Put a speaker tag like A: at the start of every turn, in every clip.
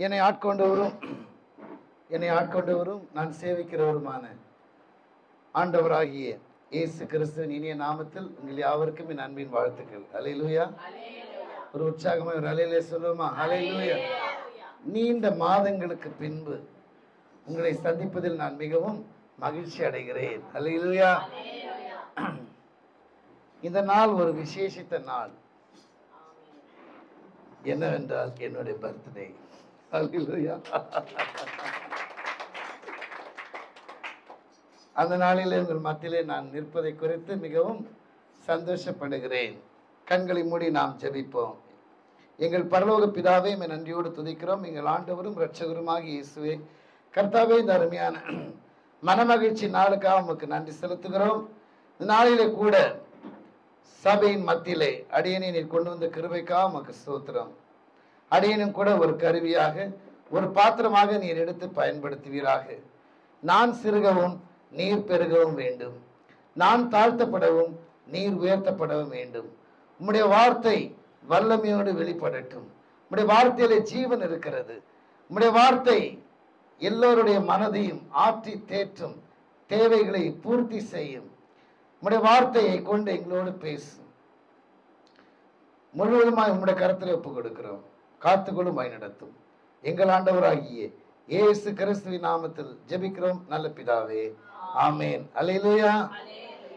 A: என்னை ஆட்கொண்டவரும் நான் சேவிக்கிறவருமான ஆண்டவராகிய இயேசு கிறிஸ்துவின் இனிய நாமத்தில் உங்கள் யாவருக்கும் என் அன்பின் வாழ்த்துக்கள். அல்லேலூயா. ஒரு உற்சாகமாக ஒரு அல்லேலூயா சொல்லுவோமா? அல்லேலூயா. நீண்ட மாதங்களுக்கு பின்பு உங்களை சந்திப்பதில் நான் மிகவும் மகிழ்ச்சி அடைகிறேன். அல்லேலூயா. இந்த நாள் ஒரு விசேஷித்த நாள். என்னவென்றால் என்னுடைய பர்த்டே. அல்லேலூயா. அந்த நாளிலே உங்கள் மத்தியிலே நான் நிற்பதை குறித்து மிகவும் சந்தோஷப்படுகிறேன். கண்களை மூடி நாம் ஜெபிப்போம். எங்கள் பரலோக பிதாவே, நன்றியோடு துதிக்கிறோம். எங்கள் ஆண்டவரும் இரட்சகருமாகிய இயேசுவே, கர்த்தாவே, இந்த அருமையான மனமகிழ்ச்சி நாளுக்காக உமக்கு நன்றி செலுத்துகிறோம். இந்த நாளிலே கூட சபையின் மத்தியிலே அடியனை நீர் கொண்டு வந்த கிருபைக்காக உமக்கு ஸ்தோத்திரம். அடியனும் கூட ஒரு கருவியாக, ஒரு பாத்திரமாக நீர் எடுத்து பயன்படுத்துவீராக. நான் சிறுகவும் நீர் பெருகவும் வேண்டும். நான் தாழ்த்தப்படவும் நீர் உயர்த்தப்படவும் வேண்டும். உம்முடைய வார்த்தை வல்லமையோடு வெளிப்படட்டும். உம்முடைய வார்த்தையிலே ஜீவன் இருக்கிறது. உம்முடைய வார்த்தை எல்லோருடைய மனதையும் ஆற்றி தேற்றும், தேவைகளை பூர்த்தி செய்யும். உம்முடைய வார்த்தையை கொண்டு எங்களோடு பேசும். முழுவதுமாய் உம்முடைய கரத்தில் ஒப்புக் கொடுக்கிறோம். காத்துக்கொள்ளும் வழிநடத்தும். எங்கள் ஆண்டவராகிய இயேசு கிறிஸ்துவின் நாமத்தில் ஜெபிக்கிறோம் நல்ல பிதாவே, ஆமென். அல்லேலூயா.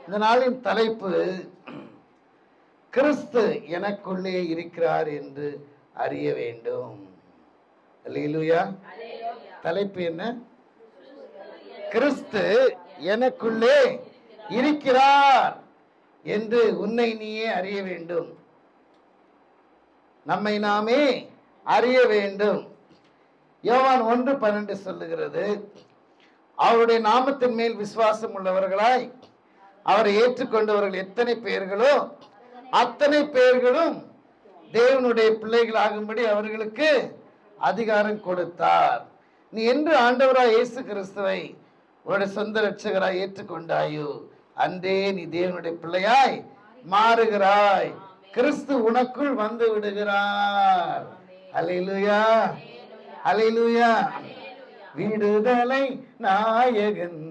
A: இந்த நாளின் தலைப்பு, கிறிஸ்து எனக்குள்ளே இருக்கிறார் என்று அறிய வேண்டும். அல்லேலூயா. தலைப்பு என்ன? கிறிஸ்து எனக்குள்ளே இருக்கிறார் என்று உன்னை நீயே அறிய வேண்டும். நம்மை நாமே அறிய வேண்டும். யோவான் 1:12 சொல்லுகிறது, அவருடைய நாமத்தின் மேல் விசுவாசம் உள்ளவர்களாய் அவரை ஏற்றுக்கொண்டவர்கள் எத்தனை பேர்களோ அத்தனை பேர்களும் தேவனுடைய பிள்ளைகளாகும்படி அவர்களுக்கு அதிகாரம் கொடுத்தார். நீ என்று ஆண்டவராய் இயேசு கிறிஸ்துவை உன்னுடைய சொந்த இரட்சகராய் ஏற்றுக்கொண்டாயோ அன்றே நீ தேவனுடைய பிள்ளையாய் மாறுகிறாய். கிறிஸ்து உனக்குள் வந்து விடுகிறார். அல்லேலூயா. அல்லேலூயா. விடுதலை நாயகன்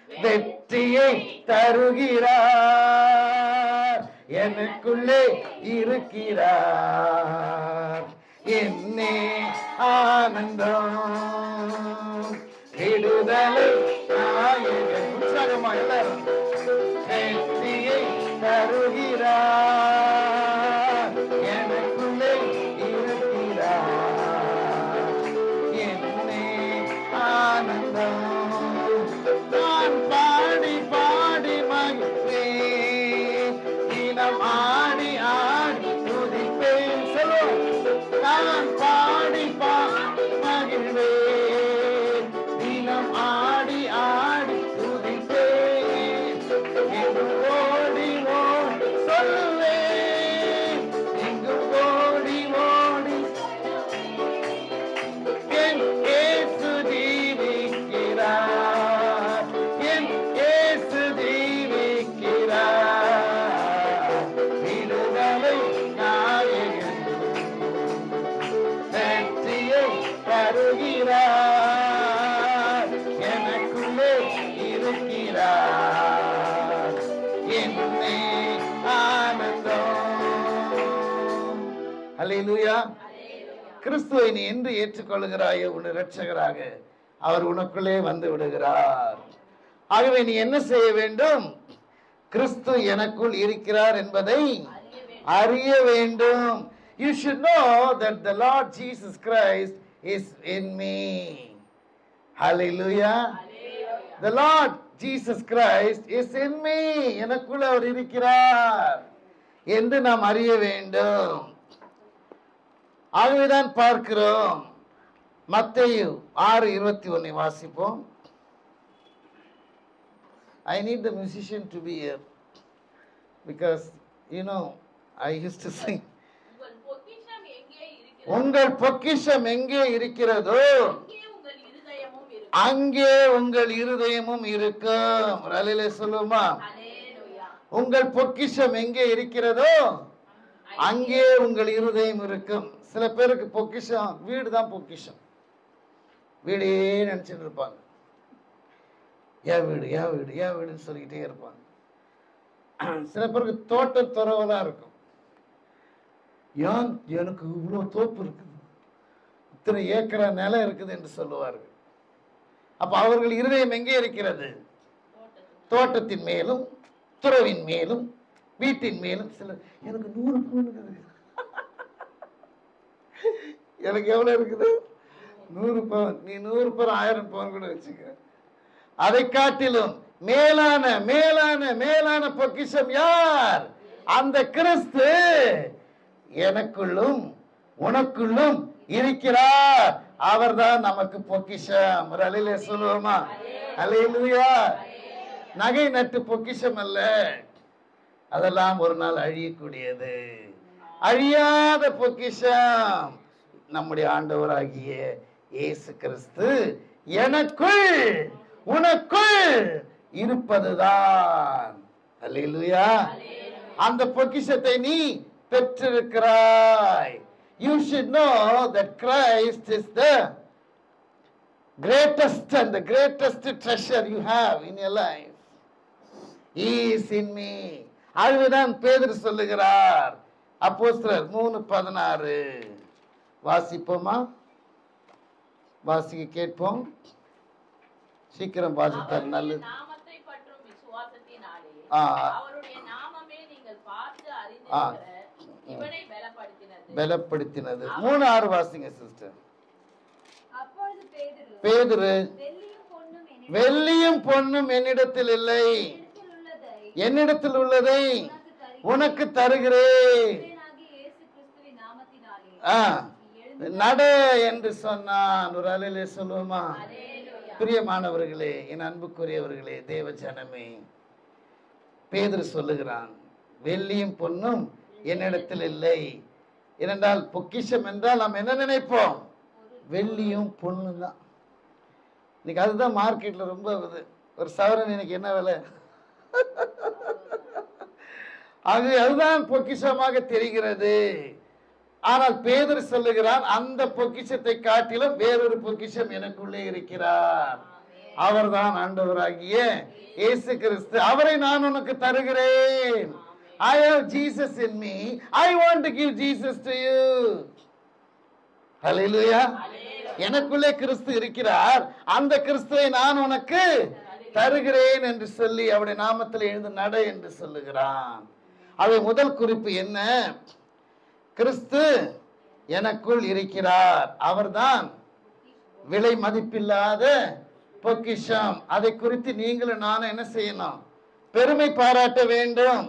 A: வெற்றியை தருகிறார். எனக்குள்ளே இருக்கிறார். என்னே ஆனந்தம். விடுதலை நாயகன். உற்சாகமா எல்லாரும். வெற்றியை தருகிறார். எனக்குள்ளே இருக்கிறார். என்னே ஆனந்தம். நான் பாடி பாடி மகிழ்வேன். தினம் ஆடி ஆடி துதிப்பேன். சொல்லுவோம். நான் பாடி பாடி மகிழ்வேன். தினம் ஆடி ஆடி துதிப்பேன். எங்கு ஓடி ஓடி சொல்லுவேன். எங்கு ஓடி ஓடி என் இயேசு ஜீவிக்கிறார். என் இயேசு ஜீவிக்கிறார். விடுதலை நாயகன் வெற்றியை தருகிறார். எனக்குள்ளே இருக்கிறார். என்னே ஆனந்தம். அல்லேலூயா. கிறிஸ்துவை நீ என்று ஏற்றுக்கொள்கிறாயோ உன் இரட்சகராக, அவர் உனக்குள்ளே வந்து விடுகிறார். ஆகவே நீ என்ன செய்ய வேண்டும்? கிறிஸ்து எனக்குள் இருக்கிறார் என்பதை அறிய வேண்டும். You should know that the Lord Jesus Christ is in me. Hallelujah. The Lord Jesus Christ is in me. எனக்குள் அவர் இருக்கிறார் என்று நாம் அறிய வேண்டும். ஆகவேதான் பார்க்கிறோம். மத்தேயு 6:21 வாசிப்போம். I need the musician to be here because I used to sing. உங்கள் பொக்கிஷம் எங்கே இருக்கிறதோ அங்கே உங்கள் இருதயமும் இருக்கும். அல்லேலூயா சொல்லுமா? உங்கள் பொக்கிஷம் எங்கே இருக்கிறதோ அங்கே உங்கள் இருதயம் இருக்கும். சில பேருக்கு பொக்கிஷம் வீடு தான் பொக்கிஷம். வீடே நினைச்சிட்டு இருப்பாங்க. ஏன் வீடு ஏன் வீடு ஏன் வீடுன்னு சொல்லிக்கிட்டே இருப்பாங்க. சில பேருக்கு தோட்ட துறவெல்லாம் இருக்கும். ஏன் எனக்கு இவ்வளவு தோப்பு இருக்குது, இத்தனை ஏக்கரா நிலம் இருக்குது என்று சொல்லுவார்கள். அப்ப அவர்கள் இருதயம் எங்கே இருக்கிறது? தோட்டத்தின் மேலும் துறவின் மேலும் வீட்டின் மேலும். சில எனக்கு 100 பவுன் இருக்குது. எனக்கு எவ்வளவு இருக்குது? 100 பவுன். நீ 100 பவுன் 1000 பவுன் கூட வச்சுக்க. அதை காட்டிலும் மேலான மேலான மேலான பொக்கிஷம் யார்? அந்த கிறிஸ்து எனக்குள்ளும் உனக்குள்ளும் இருக்கிறார். அவர்தான் நமக்கு பொக்கிஷம். ஒரு அல்லேலூயா சொல்லுவோமா? அல்லேலூயா. நகை நட்டு பொக்கிஷம் அல்ல, அதெல்லாம் ஒரு நாள் அழியக்கூடியது. அழியாத பொக்கிஷம் நம்முடைய ஆண்டவராகிய இயேசு கிறிஸ்து எனக்குள் உனக்குள் இருப்பதுதான். அல்லேலூயா. அந்த பொக்கிஷத்தை நீ பெற்றிருக்கிறாய். You should know that Christ is the greatest and the greatest treasure you have in your life. He is in me. அதுதான் பேதுரு சொல்லுகிறார். அப்போஸ்தலர் 3:16 வாசிப்போமா? வாசிக்க கேட்போம். சீக்கிரம் வாசித்தார் நல்லது. பலப்படுத்தினது. 3:6 வாசிங்க சிஸ்டர். பேதுரு, வெள்ளியும் பொன்னும் என்னிடத்தில் இல்லை, என்னிடத்தில் உள்ளதை உனக்கு தருகிறேன். நட என்று சொன்னான். ஒரு அல்லேலூயா சொல்லுவோமா? பிரியமானவர்களே, என் அன்புக்குரியவர்களே, தேவ ஜனமே, பேதுரு சொல்லுகிறான், வெள்ளியும் பொன்னும் என்னிடத்தில் இல்லை. ஏனென்றால் பொக்கிஷம் என்றால் நாம் என்ன நினைப்போம்? வெள்ளியும் பொண்ணு தான். இன்னைக்கு அதுதான் மார்க்கெட்ல ரொம்ப ஒரு சவரன் இன்னைக்கு என்ன விலை? அதுதான் பொக்கிஷமாக தெரிகிறது. ஆனால் பேதுரு சொல்லுகிறான், அந்த பொக்கிஷத்தை காட்டிலும் வேறொரு பொக்கிஷம் எனக்குள்ளே இருக்கிறார். அவர்தான் ஆண்டவராகிய இயேசு கிறிஸ்து. அவரை நான் உனக்கு தருகிறேன். I have Jesus in me. I want to give Jesus to you. Hallelujah. எனக்குள்ளே கிறிஸ்து இருக்கிறார். அந்த கிறிஸ்துவை நான் உனக்கு தருகிறேன் என்று சொல்லி அவருடைய நாமத்தில் எழுந்து நட என்று சொல்லுகிறான். அது முதல் குறிப்பு என்ன? கிறிஸ்து எனக்குள் இருக்கிறார். அவர்தான் விலை மதிப்பில்லாத பொக்கிஷம். அதை குறித்து நீங்களும் நானும் என்ன செய்யணும்? பெருமை பாராட்ட வேண்டும்.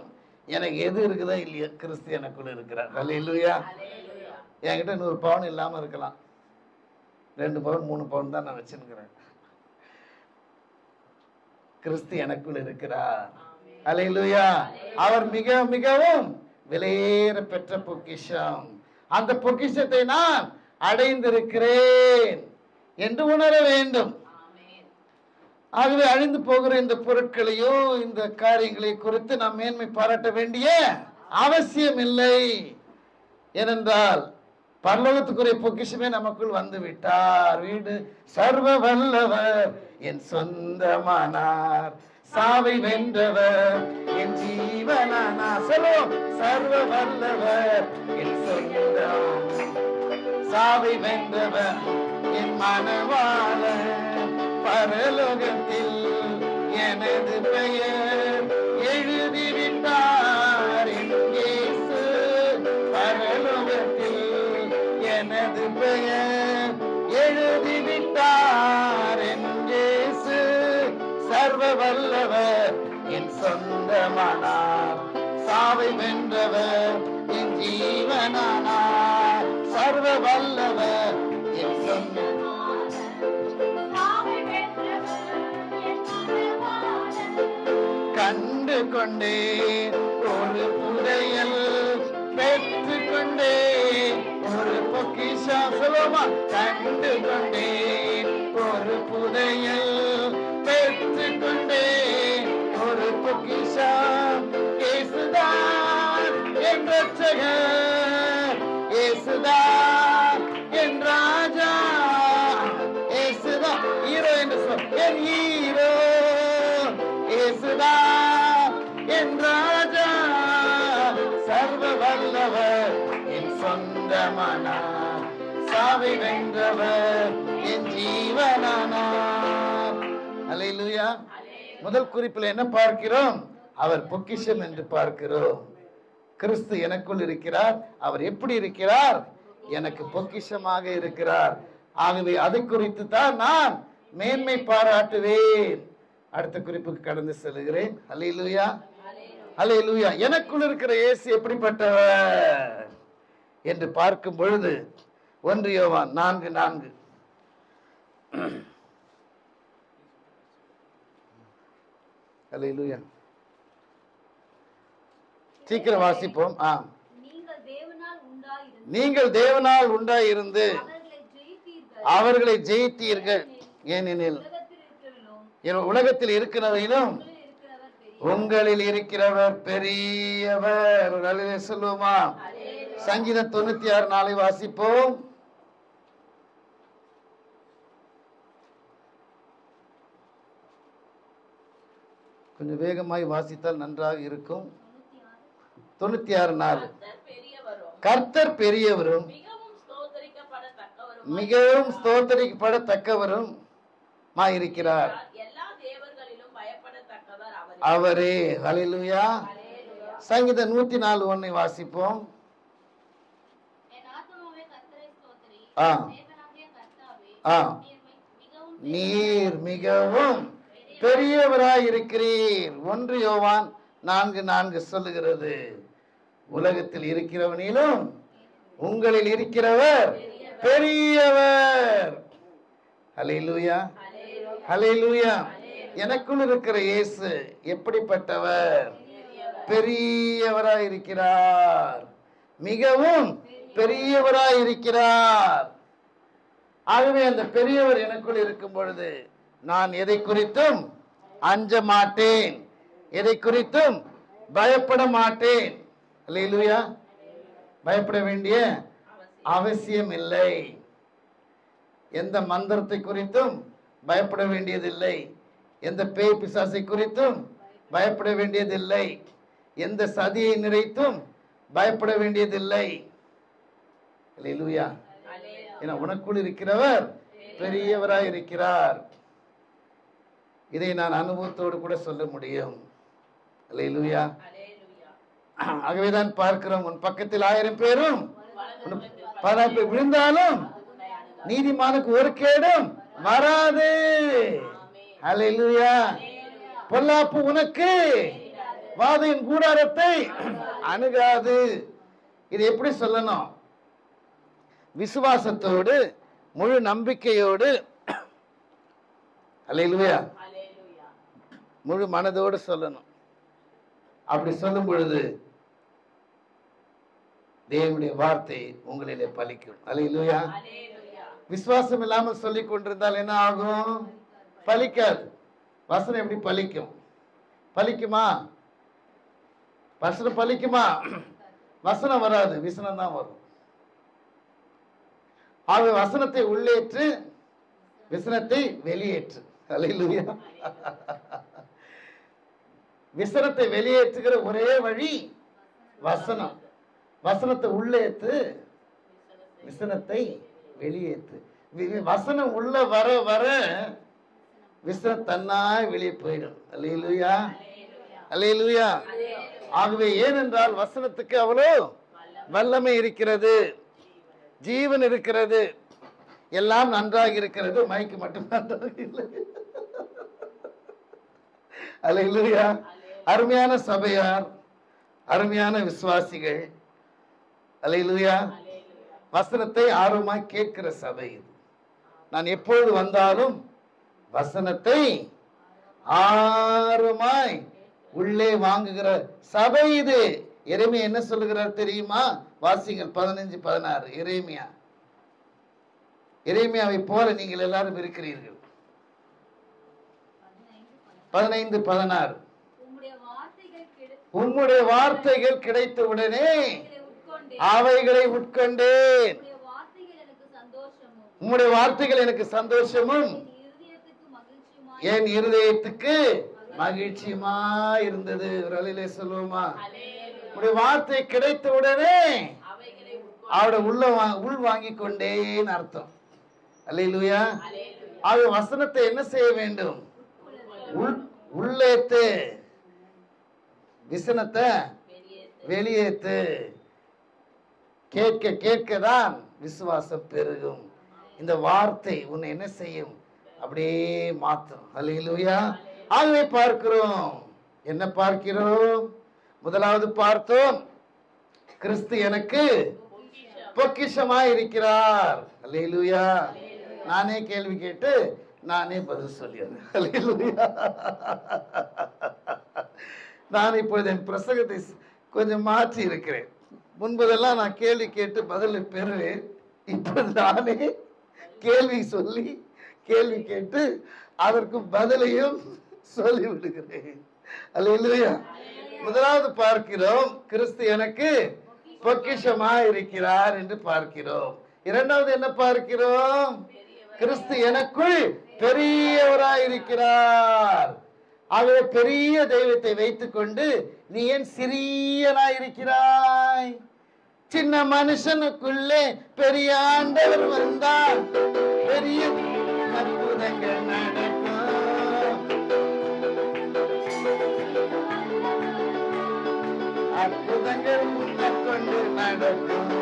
A: எனக்கு எது இருக்குதோ இல்லையா, கிறிஸ்து எனக்குள்ள இருக்கிறார். அல்லேலூயா. என்கிட்ட 100 பவுன் இல்லாம இருக்கலாம், 2 பவுன் 3 பவுன் தான் நான் வச்சிருக்கிறேன். கிறிஸ்து எனக்குள் இருக்கிறார். அல்லேலூயா. அவர் மிக மிகவும் விலையேற பெற்ற பொக்கிஷம். அந்த பொக்கிஷத்தை நான் அடைந்திருக்கிறேன் என்று உணர வேண்டும். ஆகவே அழிந்து போகிற இந்த பொருட்களையோ இந்த காரியங்களை குறித்து நாம் மேன்மை பாராட்ட வேண்டிய அவசியம் இல்லை. ஏனென்றால் பரலோகத்துக்குரிய பொக்கிஷமே நமக்குள் வந்து விட்டார். வீடு சர்வ வல்லவர் என் சொந்தமானார், சாவை வென்றவர் என் ஜீவனானார். சொல்லுவோம், சர்வ வல்லவர் என் சொந்தம், சாவை வென்றவர் என் மனவாளர். பரலோகத்தில் எனது பெயர் எழுதிவிட்டார் என் இயேசு. பரலோகத்தில் எனது பெயர் எழுதிவிட்டார் என் இயேசு. சர்வ வல்லவர் என் சொந்தமானார், சாவை வென்றவர் என் ஜீவனானார். சர்வ வல்லவர் என் சொந்த கண்டு கொண்டே ஒரு புதையல் பெற்று கொண்டே ஒரு பொக்கிஷம். சொல்லுமா? கண்டு கொண்டே ஒரு புதையல் பெற்று கொண்டே ஒரு பொக்கிஷம். இயேசுதான் என் ரட்சகர். சொந்தமானார். சாவை வென்றவர் என் ஜீவனானார். அல்லேலூயா. முதல் குறிப்பில் என்ன பார்க்கிறோம்? அவர் பொக்கிஷம் என்று பார்க்கிறோம். கிறிஸ்து எனக்குள் இருக்கிறார். அவர் எப்படி இருக்கிறார்? எனக்கு பொக்கிஷமாக இருக்கிறார். ஆகவே அதை குறித்து தான் நான் மேன்மை பாராட்டுவேன். அடுத்த குறிப்புக்கு கடந்து செல்கிறேன். அல்லேலூயா, அல்லேலூயா. எனக்குள் இருக்கிற இயேசு எப்படிப்பட்டவர் என்று பார்க்கும் பொழுது 1 யோவான் 4:4. அல்லேலூயா. சீக்கிரம் வாசிப்போம். நீங்கள் தேவனால் உண்டாயிருந்து அவர்களை ஜெயித்தீர்கள். ஏனெனில் உலகத்தில் இருக்கிறவர்களும் உங்களில் இருக்கிறவர் பெரியவர். சொல்லுமா? சங்கீதம் 96:4 வாசிப்போம். கொஞ்சம் வேகமாய் வாசித்தால் நன்றாக இருக்கும். 96:4. கர்த்தர் பெரியவரும் மிகவும் ஸ்தோத்தரிக்கப்படத்தக்கவரும் இருக்கிறார். அவரே. ஹல்லேலூயா. சங்கீதம் 104:1 வாசிப்போம். நீர் மிகவும் பெரியவராயிருக்கிறீர். 1 யோவான் 4:4 சொல்லுகிறது. உலகத்தில் இருக்கிறவனிலும் உங்களில் இருக்கிறவர் பெரியவர். ஹல்லேலூயா, ஹல்லேலூயா. எனக்குள் இருக்கிற இயேசு எப்படிப்பட்டவர்? பெரியவராயிருக்கிறார், மிகவும் பெரியவராயிருக்கிறார். ஆகவே அந்த பெரியவர் எனக்குள் இருக்கும் பொழுது நான் எதை குறித்தும் அஞ்ச மாட்டேன், எதை குறித்தும் பயப்பட மாட்டேன். அல்லேலூயா. பயப்பட வேண்டிய அவசியம் இல்லை. எந்த மந்திரத்தை குறித்தும் பயப்பட வேண்டியதில்லை. எந்த பேய் பிசாசை குறித்தும் பயப்பட வேண்டியதில்லை. எந்த சதியை நிறைத்தும் பயப்பட வேண்டியதில்லை. அல்லேலூயா. ஏன்னா உனக்குள் இருக்கிறவர் பெரியவராய் இருக்கிறார். இதை நான் அனுபவத்தோடு கூட சொல்ல முடியும். அல்லேலூயா. ஆகவேதான் பார்க்கிறோம், உன் பக்கத்தில் 1000 பேரும் 10 பேர் விழுந்தாலும் நீதிமானுக்கு ஒரு கேடும் வராது. அல்லேலூயா. பொல்லாப்பு உனக்கு வாதையின் கூடாரத்தை அணுகாது. இது எப்படி சொல்லணும்? விசுவாசத்தோடு, முழு நம்பிக்கையோடு, அல்லேலூயா, முழு மனதோடு சொல்லணும். அப்படி சொல்லும் பொழுது தேவனுடைய வார்த்தை உங்களிலே பலிக்கும். அல்லேலூயா. விசுவாசம் இல்லாமல் சொல்லிக் கொண்டிருந்தால் என்ன ஆகும்? பலிக்காது. வசனம் எப்படி பலிக்கும்? பலிக்குமா? வசனம் பலிக்குமா? வசனம் வராது, விசனம் தான் வரும். ஆகவே வசனத்தை உள்ளேற்று, விசனத்தை வெளியேற்று. அல்லேலூயா. விசனத்தை வெளியேற்றுகிற ஒரே வழி வசனம். வசனத்தை உள்ளேற்று, விசனத்தை வெளியேற்று. வசனம் உள்ள வர வர விசனம் தன்னாய் வெளியே போயிடும். அல்லேலூயா, அல்லேலூயா. ஆகவே ஏனென்றால் வசனத்துக்கு அவ்வளோ வல்லமை இருக்கிறது, ஜீவன் இருக்கிறது, எல்லாம் நன்றாக இருக்கிறது. மைக்கு மட்டும் நன்றாக இல்லை. அல்லேலூயா. அருமையான சபையார், அருமையான விசுவாசிகள், அல்லேலூயா, வசனத்தை ஆர்வமாய் கேட்கிற சபை இது. நான் எப்பொழுது வந்தாலும் வசனத்தை ஆர்வமாய் உள்ளே வாங்குகிற சபை இது. எரேமியா என்ன சொல்லுகிறார் தெரியுமா? வாசிங்கள் 15:16. எரேமியாவை போல நீங்கள் எல்லாரும் இருக்கிறீர்கள். 15:16. உம்முடைய வார்த்தைகள் கிடைத்த உடனே அவைகளை உட்கொண்டேன். உம்முடைய வார்த்தைகள் எனக்கு சந்தோஷமும் என் இருதயத்துக்கு மகிழ்ச்சியுமா இருந்தது. ஒரு அலையிலே சொல்லுவோமா? உம்முடைய வார்த்தை கிடைத்த உடனே அவருடைய உள் வாங்கி கொண்டேன்னு அர்த்தம். அல்லேலூயா. ஆக வசனத்தை என்ன செய்ய வேண்டும்? உள்ளேத்து, விசனத்தை வெளியேத்து. கேட்க கேட்கதான் விசுவாசம் பெருகும். இந்த வார்த்தை உன்னை என்ன செய்யும்? அப்படியே மாற்றும். அல்லேலூயா. ஆகவே பார்க்கிறோம், என்ன பார்க்கிறோம்? முதலாவது பார்த்தோம், கிறிஸ்து எனக்கு பொக்கிஷமாய் இருக்கிறார். அல்லேலூயா. நானே கேள்வி கேட்டு நானே பதில் சொல்லிடுறேன். அல்லேலூயா. நான் இப்பொழுது என் பிரசங்கத்தை கொஞ்சம் மாற்றி இருக்கிறேன். முன்பதெல்லாம் நான் கேள்வி கேட்டு பதிலை பெறுவேன். இப்பொழுது நானே கேள்வி சொல்லி கேள்வி கேட்டு அதற்கு பதிலையும் சொல்லி விடுகிறேன். அல்லேலூயா. முதலாவது பார்க்கிறோம், கிறிஸ்து எனக்கு பொக்கிஷமாய் இருக்கிறார் என்று பார்க்கிறோம். இரண்டாவது என்ன பார்க்கிறோம்? கிறிஸ்து எனக்குள் பெரியவராய் இருக்கிறார். ஆகவே பெரிய தெய்வத்தை வைத்துக் கொண்டு நீ ஏன் சிறியனாய் இருக்கிறாய்? சின்ன மனுஷனுக்குள்ளே பெரிய ஆண்டவர் வந்தால் பெரிய அற்புதங்கள் நடக்கும். அற்புதங்கள் முன்னக்கொண்டு நடக்கும்.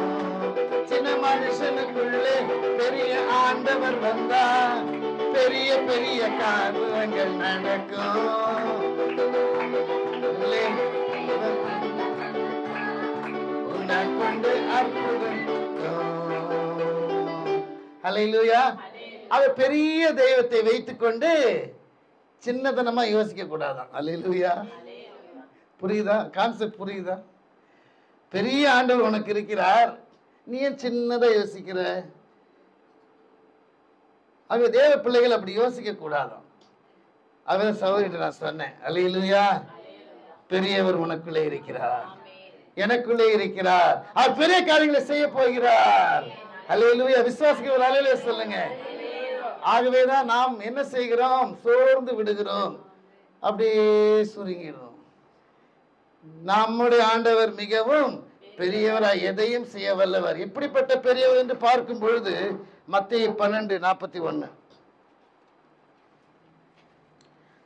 A: சின்ன மனுஷனுக்குள்ளே பெரிய ஆண்டவர் வந்தால் பெரிய பெரிய காரியங்கள் நடக்கும். உனக்கொண்டு அற்புதம். அல்லேலூயா. அவ பெரிய தெய்வத்தை வைத்துக் கொண்டு சின்னதனமா யோசிக்க கூடாதான். அல்லேலூயா. புரியுதா? கான்செப்ட் புரியுதா? பெரிய ஆண்டவர் உனக்கு இருக்கிறார், நீ ஏன் சின்னதா யோசிக்கிற? ஆக தேவ பிள்ளைகள் அப்படி யோசிக்க கூடாதான். அவன் சகோதரிட்ட நான் சொன்னேன், அல்லேலூயா, பெரியவர் உனக்குள்ளே இருக்கிறார், எனக்குள்ளே இருக்கிறார், அவர் பெரிய காரியங்களை செய்ய போகிறார். அல்லேலூயா. விசுவாசிக்க ஒரு அல்லேலூயா சொல்லுங்க. ஆகவேதான் நாம் என்ன செய்கிறோம்? சோர்ந்து விடுகிறோம், அப்படியே சுருங்கிடும். நம்முடைய ஆண்டவர் மிகவும் பெரியவராய் எதையும் செய்ய வல்லவர். எப்படிப்பட்ட பெரியவர் என்று பார்க்கும் பொழுது மத்தேயு 12:41,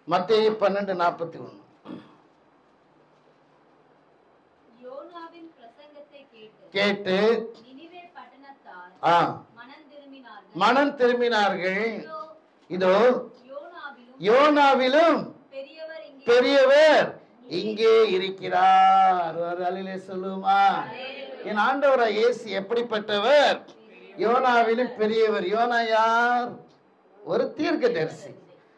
A: மத்தேயு 12:41. கேட்டு மனம் திரும்பினார்கள். இதோ யோனாவிலும் பெரியவர் இங்கே இருக்கிறார். அல்லேலூயா சொல்லுமா? என் ஆண்டவராய் இயேசு எப்படிப்பட்டவர்? யோனாவிலும் பெரியவர். யோனா யார்? ஒரு தீர்க்கதரிசி.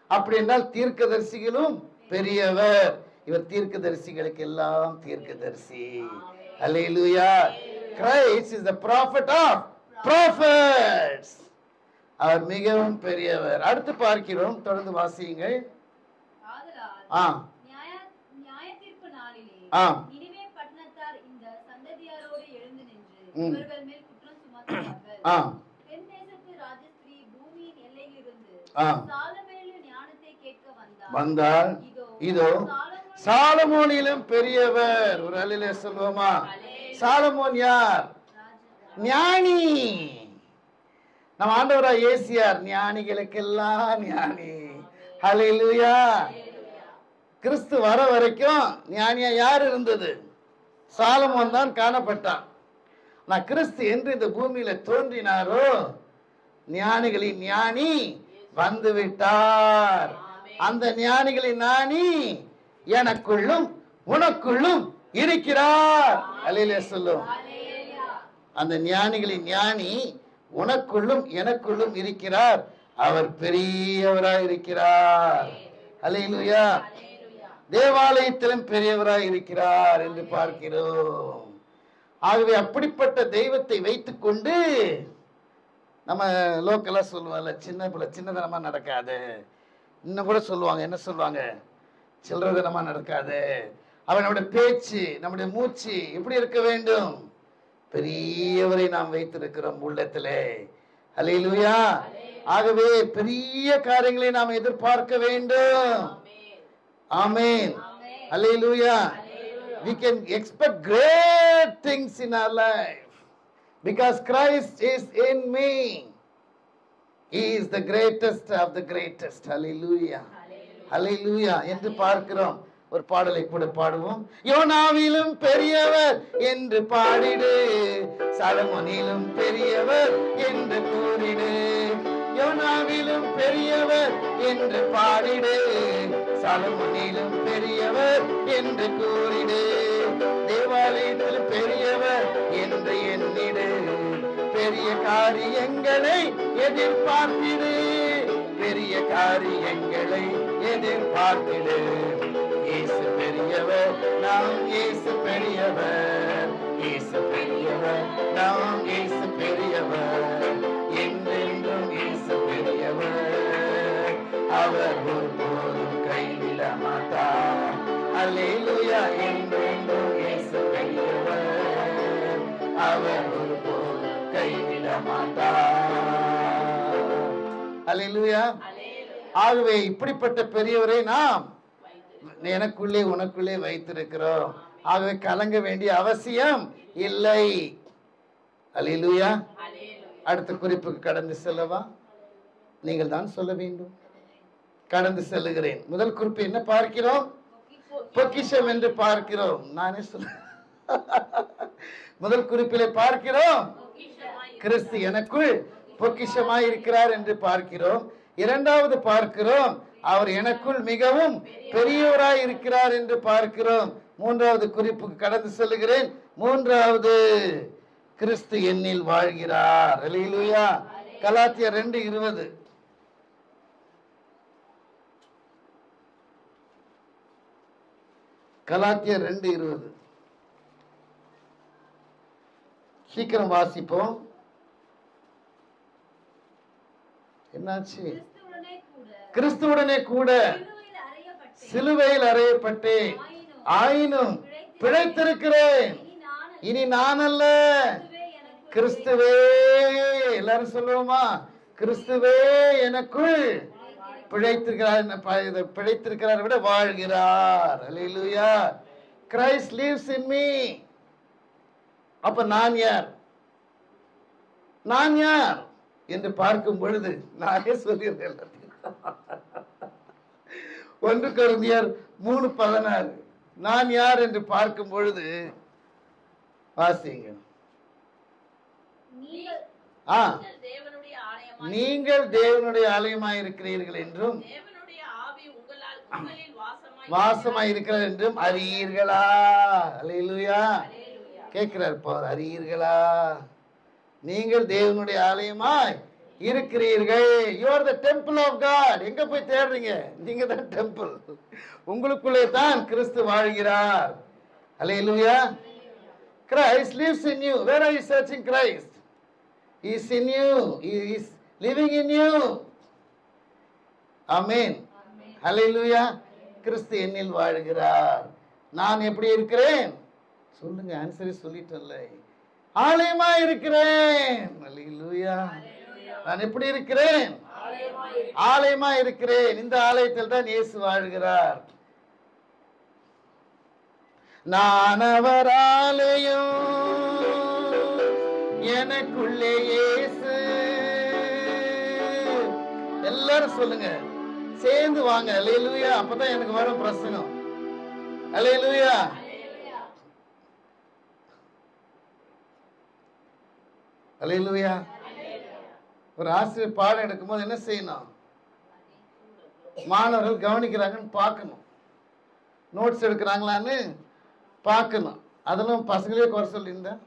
A: அப்படி என்றால் தீர்க்கதரிசிகளும் பெரியவர். இவர் தீர்க்கதரிசிகளுக்கு எல்லாம் தீர்க்கதரிசி. அல்லேலூயா. Christ is the prophet of prophets. அவர் மிகவும் பெரியவர். அடுத்து பார்க்கிறோம், தொடர்ந்து வாசியுங்கள். வந்தால் இதோ சாலமோனிலும் பெரியவர். ஒரு அல்லேலூயா சொல்வோமா? சாலமோன் யார்? ஞானி. நம்ம ஆண்டவராய் இயேசு யார்? ஞானிகளுக்கெல்லாம் ஞானி. அல்லேலூயா. கிறிஸ்து வர வரைக்கும் ஞானியா யார் இருந்தது? சாலமோன் தான் காணப்பட்டான். நான் கிறிஸ்து என்று இந்த பூமியில தோன்றினாரோ ஞானிகளின் ஞானி வந்து விட்டார். அந்த ஞானிகளின் ஞானி எனக்குள்ளும் உனக்குள்ளும் இருக்கிறார். அல்லேலூயா சொல்லும். அந்த ஞானிகளின் ஞானி உனக்குள்ளும் எனக்குள்ளும் இருக்கிறார். அவர் பெரியவராய் இருக்கிறார். அல்லேலூயா. தேவாலயத்திலும் பெரியவராய் இருக்கிறார் என்று பார்க்கிறோம். ஆகவே அப்படிப்பட்ட தெய்வத்தை வைத்துக் கொண்டு நம்ம லோக்கலா சொல்லுவாங்கல்ல, சின்ன பிள்ளை சின்னதனமா நடக்காது. இன்னும் கூட சொல்லுவாங்க, என்ன சொல்லுவாங்க? சில்லறதனமா நடக்காது. அவனுடைய பேச்சு, நம்முடைய மூச்சு எப்படி இருக்க வேண்டும்? பெரியவரை நாம் வைத்திருக்கிறோம் உள்ளத்திலே. அல்லேலூயா. ஆகவே பெரிய காரியங்களை நாம் எதிர்பார்க்க வேண்டும். ஆமென். அல்லேலூயா. We can expect great things in our life. Because Christ is in me. He is the greatest of the greatest. Hallelujah. Hallelujah என்று பார்க்கிறோம். ஒரு பாடலை கூட பாடுவோம். யோனாவிலும் பெரியவர் என்று பாடிடு, சாலமோனிலும் பெரியவர் என்று கூறிடு. யோனாவிலும் பெரியவர் என்று பாடிடு, சாலமோனிலும் பெரியவர் என்று கூறிடு. தேவாலயத்தில் பெரியவர் என்று எண்ணிடு, பெரிய காரியங்களை எதிர்பார்த்திடு, பெரிய காரியங்களை எதிர்பார்த்திடு. இயேசு பெரியவர், நாம் இயேசு பெரியவர், இயேசு பெரியவர், நாம் இயேசு பெரியவர், என்றென்றும் இயேசு பெரியவர். அவர் ஒருபோதும் கைவிட மாட்டார். அல்லேலூயா, என்றென்றும் இயேசு பெரியவர், அவர் ஒருபோதும் கைவிட மாட்டார். அல்லேலூயா. ஆகவே இப்படிப்பட்ட பெரியவரை நாம் எனக்குள்ளே உனக்குள்ளே வைத்திருக்கிறோம். ஆகவே கலங்க வேண்டிய அவசியம் இல்லை. அல்லேலூயா. அடுத்த குறிப்புக்கு கடந்து செல்லவா? நீங்கள் தான் சொல்ல வேண்டும். கடந்து செல்லுகிறேன். முதல் குறிப்பு என்ன பார்க்கிறோம்? பொக்கிஷம் என்று பார்க்கிறோம். நானே சொல்ல முதல் குறிப்பிலே பார்க்கிறோம் கிறிஸ்து எனக்குள் பொக்கிஷமாய் இருக்கிறார் என்று பார்க்கிறோம். இரண்டாவது பார்க்கிறோம் அவர் எனக்குள் மிகவும் பெரியவராய் இருக்கிறார் என்று பார்க்கிறோம். மூன்றாவது குறிப்புக்கு கடந்து செல்லுகிறேன். மூன்றாவது, கிறிஸ்து என்னில் வாழ்கிறார். அல்லேலூயா. கலாத்தியர் 2:20. கலாத்தியர் 2:20 சீக்கிரம் வாசிப்போம். என்னாச்சு? கிறிஸ்துவுடனே கூட சிலுவையில் அறையப்பட்டேன், ஆயினும் பிழைத்திருக்கிறேன். இனி நான் அல்ல, கிறிஸ்துவே. எல்லாரும் சொல்லுவோமா? கிறிஸ்துவே எனக்குள் பிழைத்திருக்கிறார். பிழைத்திருக்கிறார் விட வாழ்கிறார். Hallelujah. Christ lives in me. அப்ப நான் யார்? நான் யார் என்று பார்க்கும் பொழுது நானே சொல்லியிருக்கேன். 1 கொரிந்தியர் 3:16 நான் யார் என்று பார்க்கும் பொழுது வாசிங்க. நீங்கள் தேவனுடைய ஆலயமாய் இருக்கிறீர்கள் என்றும் வாசமாய் இருக்கிறார் என்றும் அறியீர்களா? அல்லேலூயா. கேட்கிறார் பார், அறியீர்களா? நீங்கள் தேவனுடைய ஆலயமாய் இருக்கிறீர்கள். You are the temple of God. எங்க போய் தேடுறீங்க? நீங்க தான் டெம்பிள். உங்களுக்குள்ளே தான் கிறிஸ்து வாழ்கிறார். அல்லேலூயா. Christ lives in you. Where are you searching Christ? He is in you. He is living in you. Amen. Hallelujah. கிறிஸ்து என்னில் வாழ்கிறார். நான் எப்படி இருக்கிறேன்? சொல்லுங்க. ஆன்சரை சொல்லிட்டேன்ல. ஆலயமா இருக்கிறேன். அல்லேலூயா. நான் எப்படி இருக்கிறேன்? ஆலயமா இருக்கிறேன். இந்த ஆலயத்தில் தான் இயேசு வாழ்கிறார். நான் அவர் ஆலயம், எனக்குள்ளே இயேசு. எல்லாரும் சொல்லுங்க, சேர்ந்து வாங்க. அல்லேலூயா. அப்பதான் எனக்கு வரும் பிரசங்கம். அல்லேலூயா. அல்லேலூயா. ஒரு ஆசிரியர் பாடம் எடுக்கும் போது என்ன செய்யணும்? மாணவர்கள் கவனிக்கிறாங்கன்னு பார்க்கணும், நோட்ஸ் எடுக்கிறாங்களான்னு பார்க்கணும். அதெல்லாம் பசங்களே குறை சொல்லியிருந்தேன்.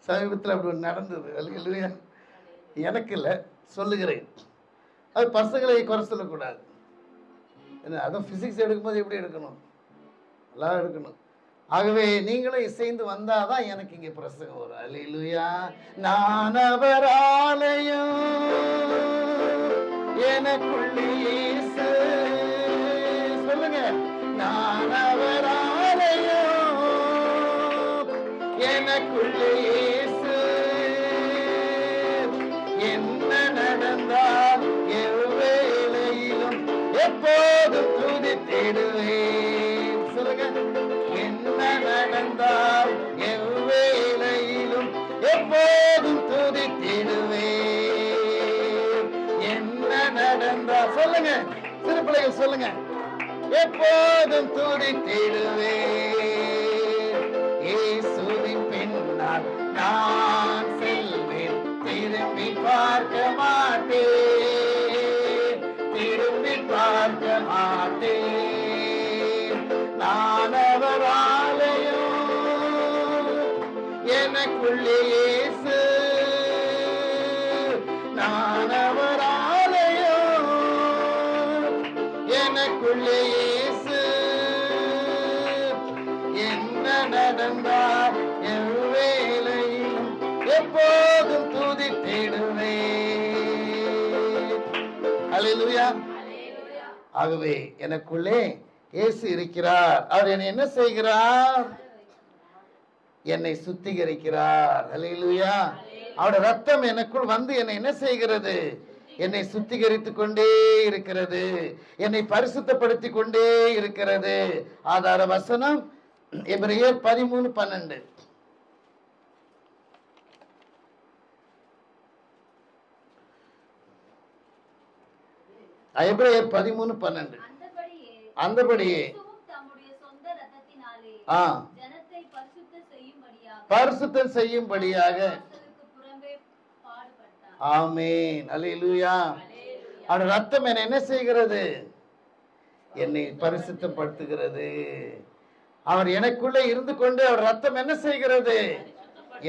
A: சமீபத்தில் அப்படி நடந்தது. அல்லேலூயா. எனக்கு இல்லை, சொல்லுகிறேன். அது பசங்களை குறை சொல்லக்கூடாது. அதுவும் ஃபிசிக்ஸ் எடுக்கும்போது எப்படி எடுக்கணும்? நல்லா எடுக்கணும். ஆகவே நீங்களும் இசைந்து வந்தாதான் எனக்கு இங்கே பிரசங்கம் வரும். அல்லேலூயா. நான் அவர் ஆலயம், எனக்குள்ளே இயேசு. சொல்லுங்க. நான் அவர் ஆலயம், எனக்குள்ளே இயேசு. என்ன நடந்தால் எவ்வேளையிலும் எப்போதும் துதித்திடுவேன். சொல்லுங்க. என்ன நடந்தால் எவ்வேளையிலும் எப்போதும் துதித்திடுவேன். என்ன நடந்தா சொல்லுங்க, சிறு பிள்ளைகள் சொல்லுங்க. எப்போதும் துதித்திடுவேன். இயேசுவின் பின்னால் நான் செல்வேன், திரும்பி பார்க்க மாட்டேன், திரும்பி பார்க்க மாட்டேன். நான் அவர் ஆலயம், எனக்குள்ளே இயேசு. நான் அவர் ஆலயம், எனக்குள்ளே இயேசு. என்ன நடந்தால் எவ்வேளையிலும் எப்போதும் துதித்திடுவேன். அல்லேலூயா. ஆகவே எனக்குள்ளே இயேசு இருக்கிறார். அவர் என்னை என்ன செய்கிறார்? என்னை சுத்திகரிக்கிறார். அல்லேலூயா. அவருடைய ரத்தம் எனக்குள் வந்து என்னை என்ன செய்கிறது? என்னை சுத்திகரித்துக் கொண்டே இருக்கிறது, என்னை பரிசுத்தப்படுத்தி கொண்டே இருக்கிறது. ஆதார வசனம் எபிரேயர் 13:12. எபிரேயர் 13:12. அந்தபடியே பரிசுத்தம் செய்யும்படியாக. ஆமென். அல்லேலூயா. அவருடைய ரத்தம் என்னை என்ன செய்கிறது? என்னை பரிசுத்தப்படுத்துகிறது. அவர் எனக்குள்ளே இருந்து கொண்டு அவர் ரத்தம் என்ன செய்கிறது?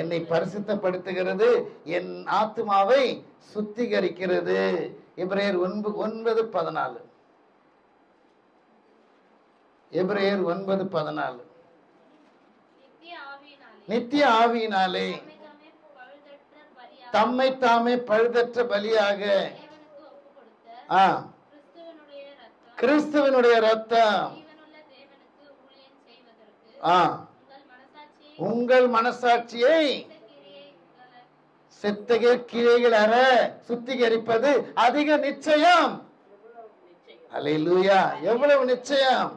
A: என்னை பரிசுத்தப்படுத்துகிறது, என் ஆத்துமாவை சுத்திகரிக்கிறது. எபிரேயர் 9:14. எபிரேயர் 9:14. நித்திய ஆவியினாலே தம்மை தாமே பழுதற்ற பலியாக கிறிஸ்துவனுடைய ரத்தம் உங்கள் மனசாட்சியை செத்தக கிளைகள் அற சுத்திகரிப்பது அதிக நிச்சயம். அல்லேலூயா. எவ்வளவு நிச்சயம்?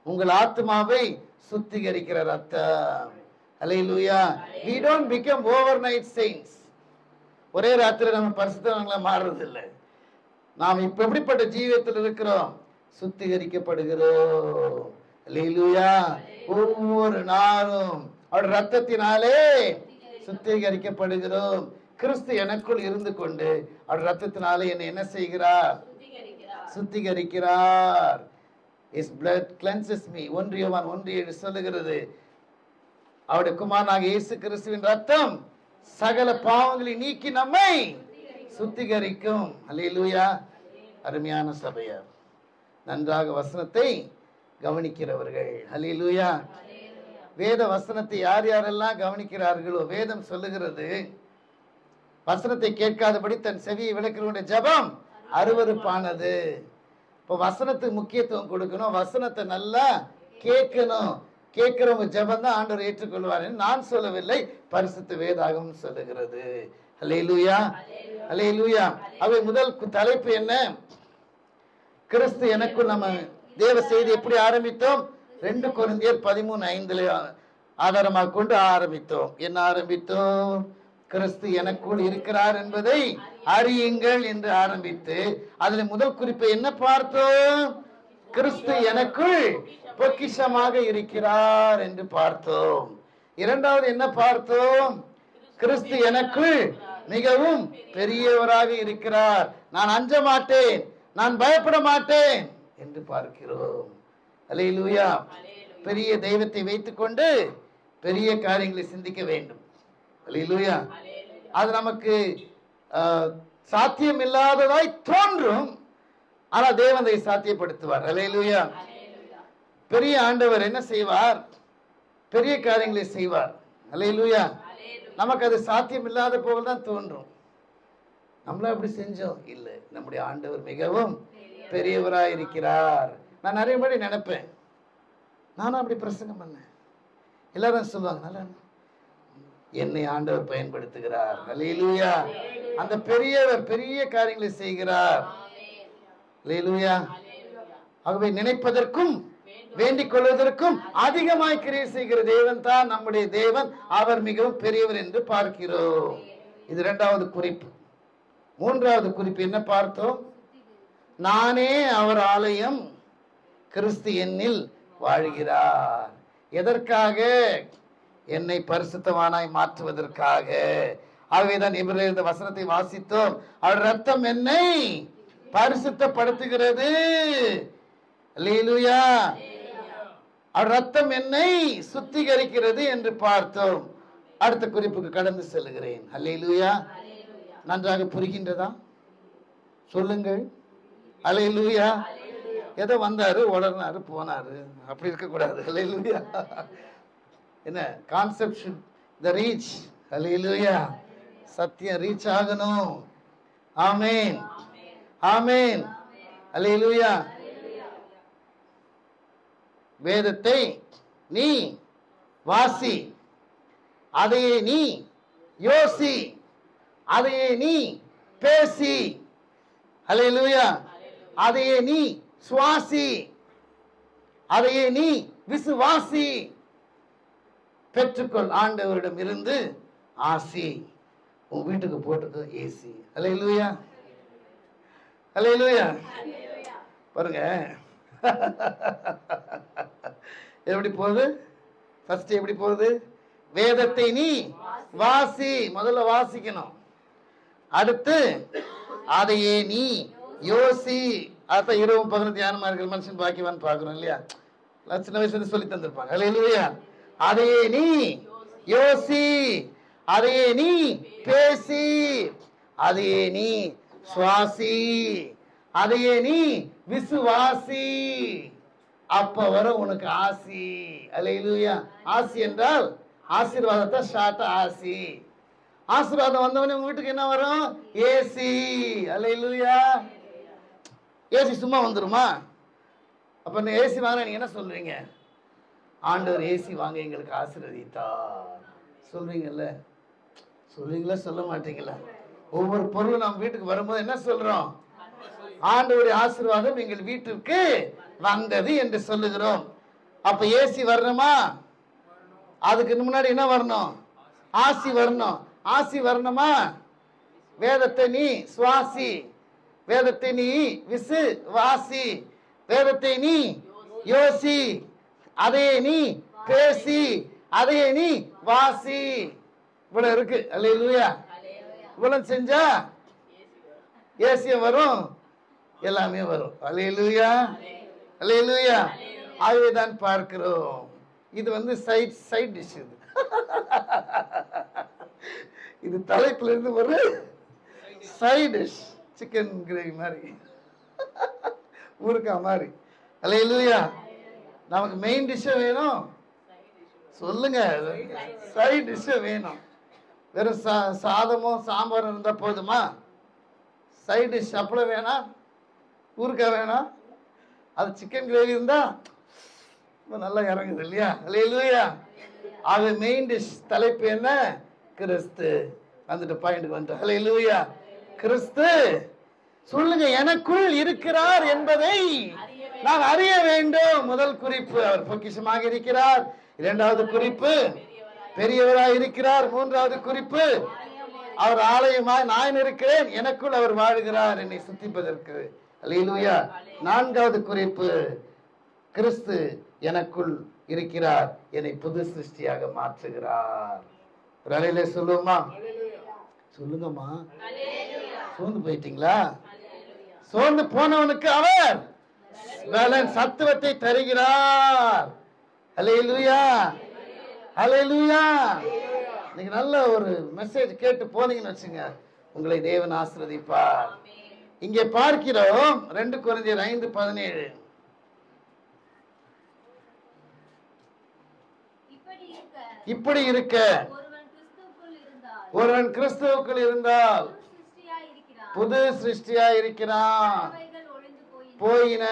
A: உங்கள் ஆத்மாவை சுத்திகரிக்கிற ரத்தம். அல்லேலூயா. we don't become overnight saints. ஒரே ராத்திரி நம்ம பரிசுத்தவான்களா மாறுறது இல்லை. நாம் இப்ப எப்படிப்பட்ட ஜீவியத்தில் இருக்கிறோம்? சுத்திகரிக்கப்படுகிறோம். அல்லேலூயா. ஒவ்வொரு நாளும் அவருடைய ரத்தத்தினாலே சுத்திகரிக்கப்படுகிறோம். கிறிஸ்து எனக்குள் இருந்து கொண்டு அவருடைய ரத்தத்தினாலே என்னை என்ன செய்கிறார்? சுத்திகரிக்கிறார். His blood cleanses me. 1 யோவான் 1:7 சொல்லுகிறது. அவருடைய குமாரனாகிய இயேசு கிறிஸ்துவின் ரத்தம் சகல பாவங்களை நீக்கி நம்மை சுத்திகரிக்கும். அல்லேலூயா. அருமையான சபையார், நன்றாக வசனத்தை கவனிக்கிறவர்கள். அல்லேலூயா. வேத வசனத்தை யார் யாரெல்லாம் கவனிக்கிறார்களோ, வேதம் சொல்லுகிறது, வசனத்தை கேட்காதபடி தன் செவியை விளக்கிறவனுடைய ஜெபம் அருவருப்பானது. இப்போ வசனத்துக்கு முக்கியத்துவம் கொடுக்கணும், வசனத்தை நல்லா கேட்கணும். கேட்கிறவங்க ஜெபம் தான் ஆண்டவர் ஏற்றுக்கொள்வார். நான் சொல்லவில்லை, பரிசுத்த வேதாகமம் சொல்லுகிறது. அல்லேலூயா. அல்லேலூயா. அவை முதல் தலைப்பு என்ன? கிறிஸ்து எனக்குள். நம்ம தேவ செய்தி எப்படி ஆரம்பித்தோம்? 2 கொரிந்தியர் 13:5 ஆதாரமாக கொண்டு ஆரம்பித்தோம். என்ன ஆரம்பித்தோம்? கிறிஸ்து எனக்குள் இருக்கிறார் என்பதை அறியுங்கள் என்று ஆரம்பித்து அதில் முதல் குறிப்பை என்ன பார்த்தோம்? கிறிஸ்து எனக்குள் பொக்கிஷமாக இருக்கிறார் என்று பார்த்தோம். இரண்டாவது என்ன பார்த்தோம்? கிறிஸ்து எனக்குள் மிகவும் பெரியவராக இருக்கிறார், நான் அஞ்ச மாட்டேன், நான் பயப்பட மாட்டேன் என்று பார்க்கிறோம். அல்லேலூயா. பெரிய தெய்வத்தை வைத்துக்கொண்டு பெரிய காரியங்களை சிந்திக்க வேண்டும். அல்லேலூயா. அது நமக்கு சாத்தியம் இல்லாததாய் தோன்றும், ஆனால் தேவன் அதை சாத்தியப்படுத்துவார். அல்லேலூயா. பெரிய ஆண்டவர் என்ன செய்வார்? பெரிய காரியங்களை செய்வார். அல்லேலூயா. நமக்கு அது சாத்தியம் இல்லாத போல தான் தோன்றும். நம்மள அப்படி செஞ்சோம் இல்லை, நம்முடைய ஆண்டவர் மிகவும் பெரியவராய் இருக்கிறார். நான் நிறைய முறை நினைப்பேன், நானும் அப்படி பிரசங்கம் பண்ணேன். எல்லாரும் சொல்லுவாங்க, நல்லா என்னை ஆண்டவர் பயன்படுத்துகிறார். அல்லேலூயா. அந்த பெரியவர் பெரிய காரியங்களை செய்கிறார். அல்லேலூயா. ஆகவே நினைப்பதற்கும் வேண்டிக் கொள்வதற்கும் அதிகமாய் கிரியை செய்கிற தேவன் தான் நம்முடைய தேவன். அவர் மிகவும் பெரியவர் என்று பார்க்கிறோம். இது இரண்டாவது குறிப்பு. மூன்றாவது குறிப்பு என்ன பார்த்தோம்? நானே அவர் ஆலயம், கிறிஸ்து என்னில் வாழ்கிறார். எதற்காக? என்னை பரிசுத்தவானாய் மாற்றுவதற்காக. ஆகவேதான் எபிரேயர் இந்த வசனத்தை வாசித்தோம். அவர் ரத்தம் என்னை பரிசுத்தப்படுத்துகிறது. அல்லேலூயா. அவர் ரத்தம் என்னை சுத்திகரிக்கிறது என்று பார்த்தோம். அடுத்த குறிப்புக்கு கடந்து செல்கிறேன். அல்லேலூயா. நன்றாக புரிகின்றதா? சொல்லுங்கள். அல்லேலூயா. ஏதோ வந்தாரு, உடனாரு, போனாரு, அப்படி இருக்கக்கூடாது. அல்லேலூயா. என்ன கான்செப்ட் த ரீச். அல்லேலூயா. சத்தியம் ரீச் ஆகணும். ஆமென், ஆமென். அல்லேலூயா. வேதத்தை நீ வாசி, அதையே நீ யோசி, அதையே நீ பேசி. அல்லேலூயா. அதையே நீ சுவாசி, அதையே நீ விசுவாசி. பெற்றுக்கொள் ஆண்டவரிடம் இருந்து ஆசி. உன் வீட்டுக்கு போட்டுக்கோ ஏசி. அல்லேலூயா. அல்லேலூயா. பாருங்க எப்படி போகுது. ஃபர்ஸ்ட் எப்படி போகுது? வேதத்தை நீ வாசி, முதல்ல வாசிக்கணும். அடுத்து அதையே நீ யோசி. அதான் 20-15 தியானமா இருக்கிற மனுஷன் பாக்கியவான் பார்க்கிறோம் இல்லையா? சின்ன வயசுல சொல்லி தந்திருப்பாங்க. அல்லேலூயா. அதையே நீ யோசி, அதையே நீ பேசி, அதையே நீ சுவாசி, அதையே நீ விசுவாசி. அப்ப வர உனக்கு ஆசி. அல்லேலூயா. ஆசி என்றால் ஆசீர்வாதத்தை ஷார்ட்டா ஆசி. ஆசீர்வாதம் வந்தவனே உங்க வீட்டுக்கு என்ன வரும்? ஏசி. அல்லேலூயா. ஏசி சும்மா வந்துருமா? அப்ப இந்த ஏசி வாங்க நீங்க என்ன சொல்றீங்க? ஆண்டவர் ஏசி வாங்க எங்களுக்கு ஆசீர்வதித்தார் சொல்றீங்கல்ல? சொல்றீங்களா சொல்ல மாட்டீங்களா? ஒவ்வொரு பொருளும் நம்ம வீட்டுக்கு வரும்போது என்ன சொல்றோம்? ஆண்டவருடைய ஆசீர்வாதம் எங்கள் வீட்டிற்கு வந்தது என்று சொல்லுகிறோம். அப்ப ஏசி வரணுமா? அதுக்கு முன்னாடி என்ன வரணும்? ஆசி வரணும். ஆசி வரணுமா? வேதத்தை நீ சுவாசி, வேதத்தை நீ விசுவாசி, வேதத்தை நீ யோசி, அதையே நீ பேசி, அதையே நீ வாசி. இவ்வளவு இருக்கு. அல்லேலூயா. இவ்வளவு செஞ்சா ஏசியம் வரும், எல்லாமே வரும். அல்லேலூயா. அல்லேலூயா. ஆகவேதான் பார்க்கிறோம். இது வந்து சைட் டிஷ். இது தலைப்புல இருந்து ஒரு சைட் டிஷ். சிக்கன் கிரேவி மாதிரி, ஊருக்கா மாதிரி. அல்லேலூயா. நமக்கு மெயின் டிஷ் வேணும். சொல்லுங்க. சைட் டிஷ் வேணும். வெறும் சாதமும் சாம்பாரும் இருந்தா போதுமா? சைட் டிஷ் அப்பளம் வேணாம், ஊருக்கா வேணாம். அது சிக்கன் கிரேவி இருந்தா நல்லா இறங்குது இல்லையா? அல்லேலூயா. அது மெயின் டிஷ். தலைப்பு என்ன? கிறிஸ்து. வந்துட்டு பாயிண்ட்க்கு வந்துட்டு. அல்லேலூயா. கிறிஸ்து சொல்லுங்க, எனக்குள் இருக்கிறார் என்பதை நான் அறிய வேண்டும். முதல் குறிப்பு, அவர் பொக்கிஷமாக இருக்கிறார். இரண்டாவது குறிப்பு, பெரியவராய் இருக்கிறார். மூன்றாவது குறிப்பு, அவர் ஆலயமாய் நான் இருக்கிறேன், எனக்குள் அவர் வாழ்கிறார் என்னை சுத்திப்பதற்கு. அல்லேலூயா. நான்காவது குறிப்பு, கிறிஸ்து எனக்குள் இருக்கிறார், என்னை புது சிருஷ்டியாக மாற்றுகிறார். ஒரு அலையில சொல்லுவோமா? சொல்லுங்கம்மா. சோர்ந்து போயிட்டீங்களா? சோர்ந்து போனவனுக்கு அவர் சத்துவத்தை தருகிறார். அல்லேலூயா. அல்லேலூயா. நீங்க நல்ல ஒரு மெசேஜ் கேட்டு போனீங்கன்னு வச்சுங்க, உங்களை தேவன் ஆசீர்வதிப்பார். இங்கே பார்க்கிறோம் 2 கொரிந்தியர் 5:17. இப்படி இருக்க ஒருவன் கிறிஸ்துவுக்குள் இருந்தால் புது சிருஷ்டியாய் இருக்கிறான், போயின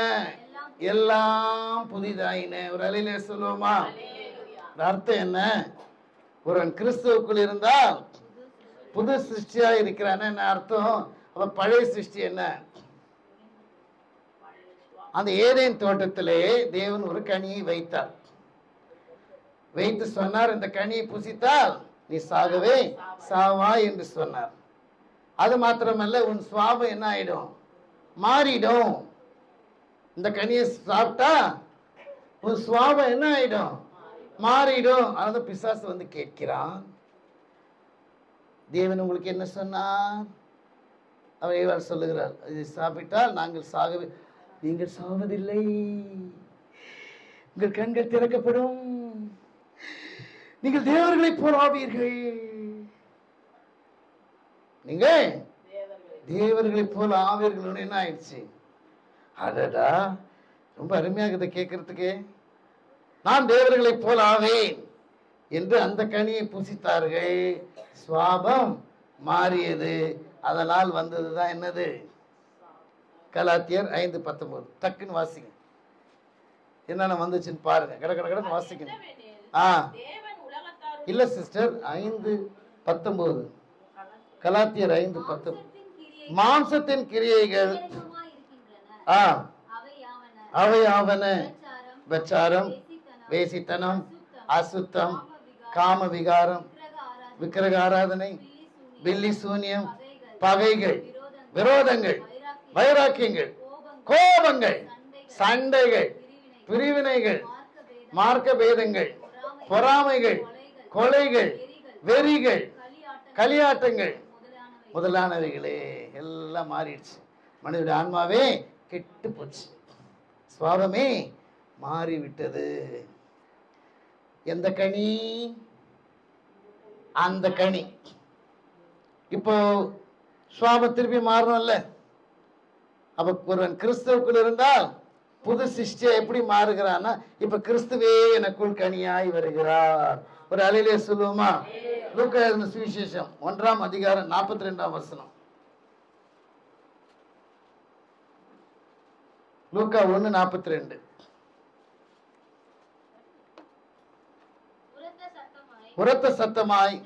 A: எல்லாம் புதிதாயின. ஒரு அலையிலே சொல்லுவோமா? அர்த்தம் என்ன? ஒருவன் கிறிஸ்துவுக்குள் இருந்தால் புது சிருஷ்டியாய் இருக்கிறான். என்ன அர்த்தம்? அப்ப பழைய சிருஷ்டி என்ன? அந்த ஏதேன் தோட்டத்திலே தேவன் ஒரு கனியை வைத்தார். வைத்து சொன்னார், இந்த கனியை புசித்தால் நீ சாகவே சாவாய் என்று சொன்னார். அது மாத்திரமல்ல, உன் சுவாபம் என்ன ஆயிடும்? மாறிடும். இந்த கனியை சாப்பிட்டா உன் சுவாபம் என்ன ஆயிடும்? மாறிடும். அதான் பிசாசு வந்து கேட்கிறான், தேவன் உங்களுக்கு என்ன சொன்னார்? அவர் ஏவாள் சொல்லுகிறார், இதை சாப்பிட்டால் நாங்கள் சாகவே. நீங்கள் சாவதில்லை, உங்கள் கண்கள் திறக்கப்படும், நீங்கள் தேவர்களை போல் ஆவீர்கள். நீங்க தேவர்களை போல் ஆவீர்கள். என்ன ஆயிடுச்சு? அடடா, ரொம்ப அருமையாக இதை கேட்கறதுக்கு. நான் தேவர்களை போல் ஆவேன் என்று அந்த கனியை புசித்தார்கள். சுவாபம் மாறியது. அதனால் வந்ததுதான் என்னது? கலாத்தியர் 5:19. டக்குன்னு வாசிங்க, என்னென்ன வந்துச்சுன்னு பாருங்க. கடற்கடன்னு வாசிக்கணும். இல்ல சிஸ்டர், 5:19. கலாத்தியர் 5:19. மாம்சத்தின் கிரியைகள் அவையாவன விபச்சாரம், வேசித்தனம், அசுத்தம், காம விகாரம், விக்கிரக ஆராதனை, பில்லி சூனியம், பகைகள், விரோதங்கள், வைராக்கியங்கள், கோபங்கள், சண்டைகள், பிரிவினைகள், மார்க்க பேதங்கள், பொறாமைகள், கொலைகள், வெறிகள், களியாட்டங்கள் முதலானவைகளே எல்லாம் மாறிடுச்சு. மனிதனுடைய ஆன்மாவே கெட்டு போச்சு, சுவாபமே மாறிவிட்டது. எந்த கனி? அந்த கனி. இப்போ சுவாபம் திருப்பி மாறணும்ல. அப்ப ஒருவன் கிறிஸ்துவுக்குள் இருந்தால் புது சிஷ்டியா எப்படி மாறுகிறான்னா, இப்ப கிறிஸ்துவே எனக்குள் கனியாய் வருகிறார். ஒரு அலையிலே சொல்லுவோமா? லூக்கா எழுதின சுவிசேஷம் 1ஆம் அதிகாரம் 42ஆம் வசனம். லூக்கா 1:42. உரத்த சத்தமாய்,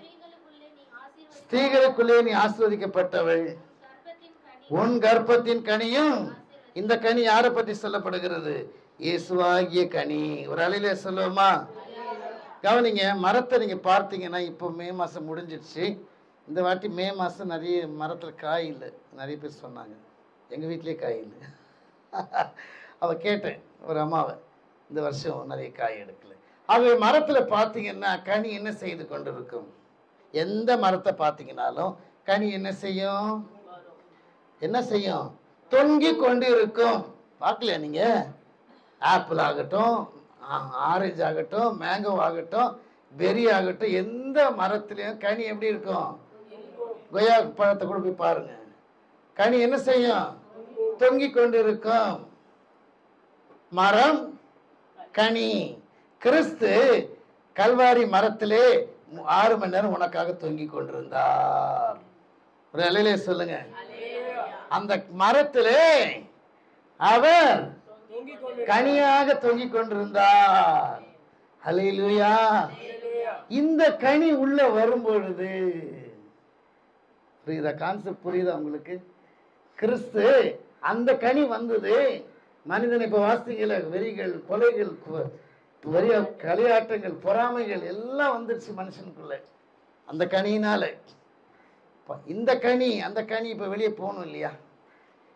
A: ஸ்திரீகளுக்குள்ளே நீ ஆசீர்வதிக்கப்பட்டவள், உன் கர்ப்பத்தின் கனியும். இந்த கனி யாரை பத்தி சொல்லப்படுகிறது? இயேசுவாகிய கனி. ஒரு அலையிலே சொல்லுவோமா? கவனிங்க, மரத்தை நீங்க பார்த்தீங்கன்னா, இப்போ மே மாசம் முடிஞ்சிடுச்சு. இந்த வாட்டி மே மாசம் நிறைய மரத்துல காய் இல்லை. நிறைய பேர் சொன்னாங்க, எங்க வீட்லயே காய் இல்லை. அவ கேட்டேன் ஒரு அம்மாவை, இந்த வருஷம் நிறைய காய் எடுக்கல. ஆகவே மரத்துல பார்த்தீங்கன்னா கனி என்ன செய்து கொண்டு இருக்கும்? எந்த மரத்தை பார்த்தீங்கன்னாலும் கனி என்ன செய்யும்? என்ன செய்யும்? தொங்கி கொண்டு இருக்கும். பார்க்கலையா நீங்க? ஆப்பிள் ஆகட்டும், ஆரஞ்சு ஆகட்டும், மேங்கோ ஆகட்டும், பெரி ஆகட்டும், எந்த மரத்திலையும் கனி எப்படி இருக்கும்? கொய்யா பழத்தை கூட போய் பாருங்க, கனி என்ன செய்யும்? தொங்கி கொண்டு இருக்கும். மரம், கனி. கிறிஸ்து கல்வாரி மரத்திலே 6 மணி நேரம் உனக்காக தொங்கி கொண்டிருந்தார். ஒரு அலையிலே சொல்லுங்க, அந்த மரத்திலே அவர் கனியாக தொங்கிக் கொண்டிருந்தார். ஹல்லேலூயா. இந்த கனி உள்ள வரும்பொழுது புரியுதா? கான்செப்ட் புரியுதா உங்களுக்கு? கிறிஸ்து அந்த கனி வந்தது. மனிதனை இப்ப வாசிக்கல, வெறிகள், கொலைகள், களியாட்டங்கள், பொறாமைகள் எல்லாம் வந்துருச்சு மனுஷனுக்குள்ள அந்த கனியினால. இந்த கனி, அந்த கனி இப்ப வெளியே போகணும் இல்லையா?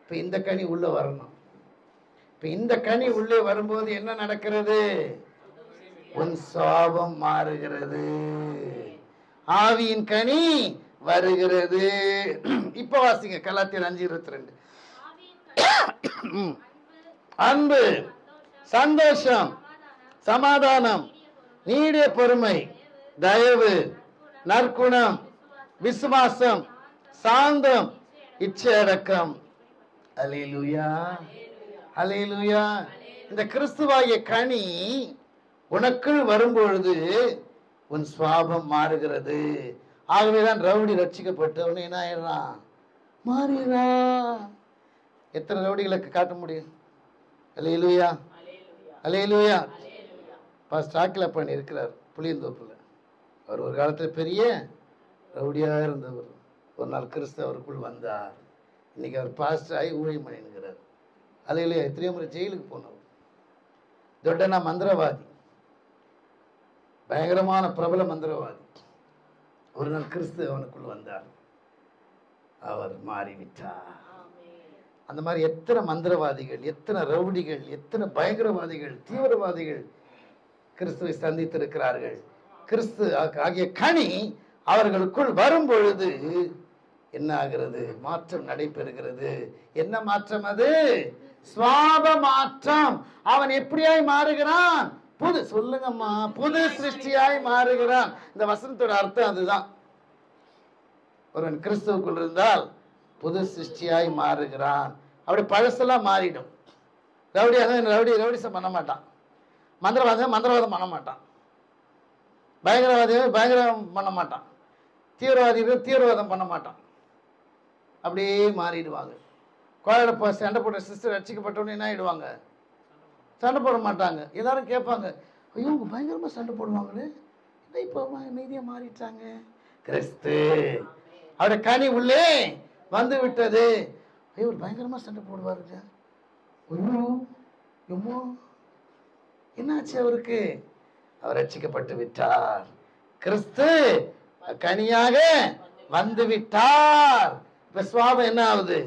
A: இப்ப இந்த கனி உள்ள வரணும். இப்ப இந்த கனி உள்ளே வரும்போது என்ன நடக்கிறது? உன் சாபம் மாறுகிறது, ஆவியின் கனி வருகிறது. இப்ப வாசிங்க கலாத்தியர் 5:22. அன்பு, சந்தோஷம், சமாதானம், நீடிய பொறுமை, தயவு, நற்குணம், விசுவாசம், சாந்தம், இச்சையடக்கம். அல்லேலூயா, அல்லேலூயா. இந்த கிறிஸ்துவாகிய கனி உனக்குள் வரும்பொழுது உன் சுவாபம் மாறுகிறது. ஆகவேதான் ரவுடி ரட்சிக்கப்பட்டவனு என்ன ஆயிடுறான்? மாறிடுறான். எத்தனை ரவுடிகளுக்கு காட்ட முடியும்? அல்லேலூயா, அல்லேலூயா. ஸ்டாக்கில் பண்ணி இருக்கிறார் புளியந்தோப்புல. அவர் ஒரு காலத்தில் பெரிய ரவுடியாக இருந்தவர். ஒரு நாள் கிறிஸ்து அவருக்குள் வந்தார். இன்னைக்கு அவர் பாஸ்டர் ஆகி ஊழியம் பண்ணிருக்கிறார். அல்லேலூயா. எத்தனையோ முறை ஜெயிலுக்கு போனவர், தொட்டனா மந்திரவாதி, பயங்கரமான பிரபல மந்திரவாதி. ஒரு நாள் கிறிஸ்து அவனுக்குள் வந்தார், அவர் மாறிவிட்டார். அந்த மாதிரி எத்தனை மந்திரவாதிகள், எத்தனை ரவுடிகள், எத்தனை பயங்கரவாதிகள், தீவிரவாதிகள் கிறிஸ்துவை சந்தித்திருக்கிறார்கள். கிறிஸ்து ஆகிய கனி அவர்களுக்குள் வரும் பொழுது என்ன ஆகிறது? மாற்றம் நடைபெறுகிறது. என்ன மாற்றம் அது? சுவாப மாற்றம். அவன் எப்படியாய் மாறுகிறான்? புது, சொல்லுங்கம்மா, புது சிருஷ்டியாய் மாறுகிறான். இந்த வசனத்தோட அர்த்தம் அதுதான். ஒருவன் கிறிஸ்துவுக்குள் இருந்தால் புது சிருஷ்டியாய் மாறுகிறான். அப்படி பழசெல்லாம் மாறிடும். ரவுடிசம் பண்ண மாட்டான், மந்திரவாதம் பண்ண மாட்டான், பயங்கரவாதம் பண்ண மாட்டான், தீவிரவாதம் பண்ண மாட்டான். அப்படியே மாறிடுவாங்க. கோயில சண்டை போட்ட சிஸ்டர் ரட்சிக்கப்பட்டவொடனே என்ன ஆயிடுவாங்க? சண்டை போட மாட்டாங்க. எல்லாரும் கேட்பாங்க, ஐயோ பயங்கரமா சண்டை போடுவாங்களே, இப்போ அமைதியா மாறிட்டாங்க. கிறிஸ்து அவருடைய கனி உள்ளே வந்து விட்டது. ஐயோ பயங்கரமா சண்டை போடுவாருங்க, ஐயோ எம்மோ என்னாச்சு அவருக்கு? அவர் ரட்சிக்கப்பட்டு விட்டார். கிறிஸ்து கனியாக வந்து விட்டார். இப்ப சுவாபம் என்ன ஆகுது?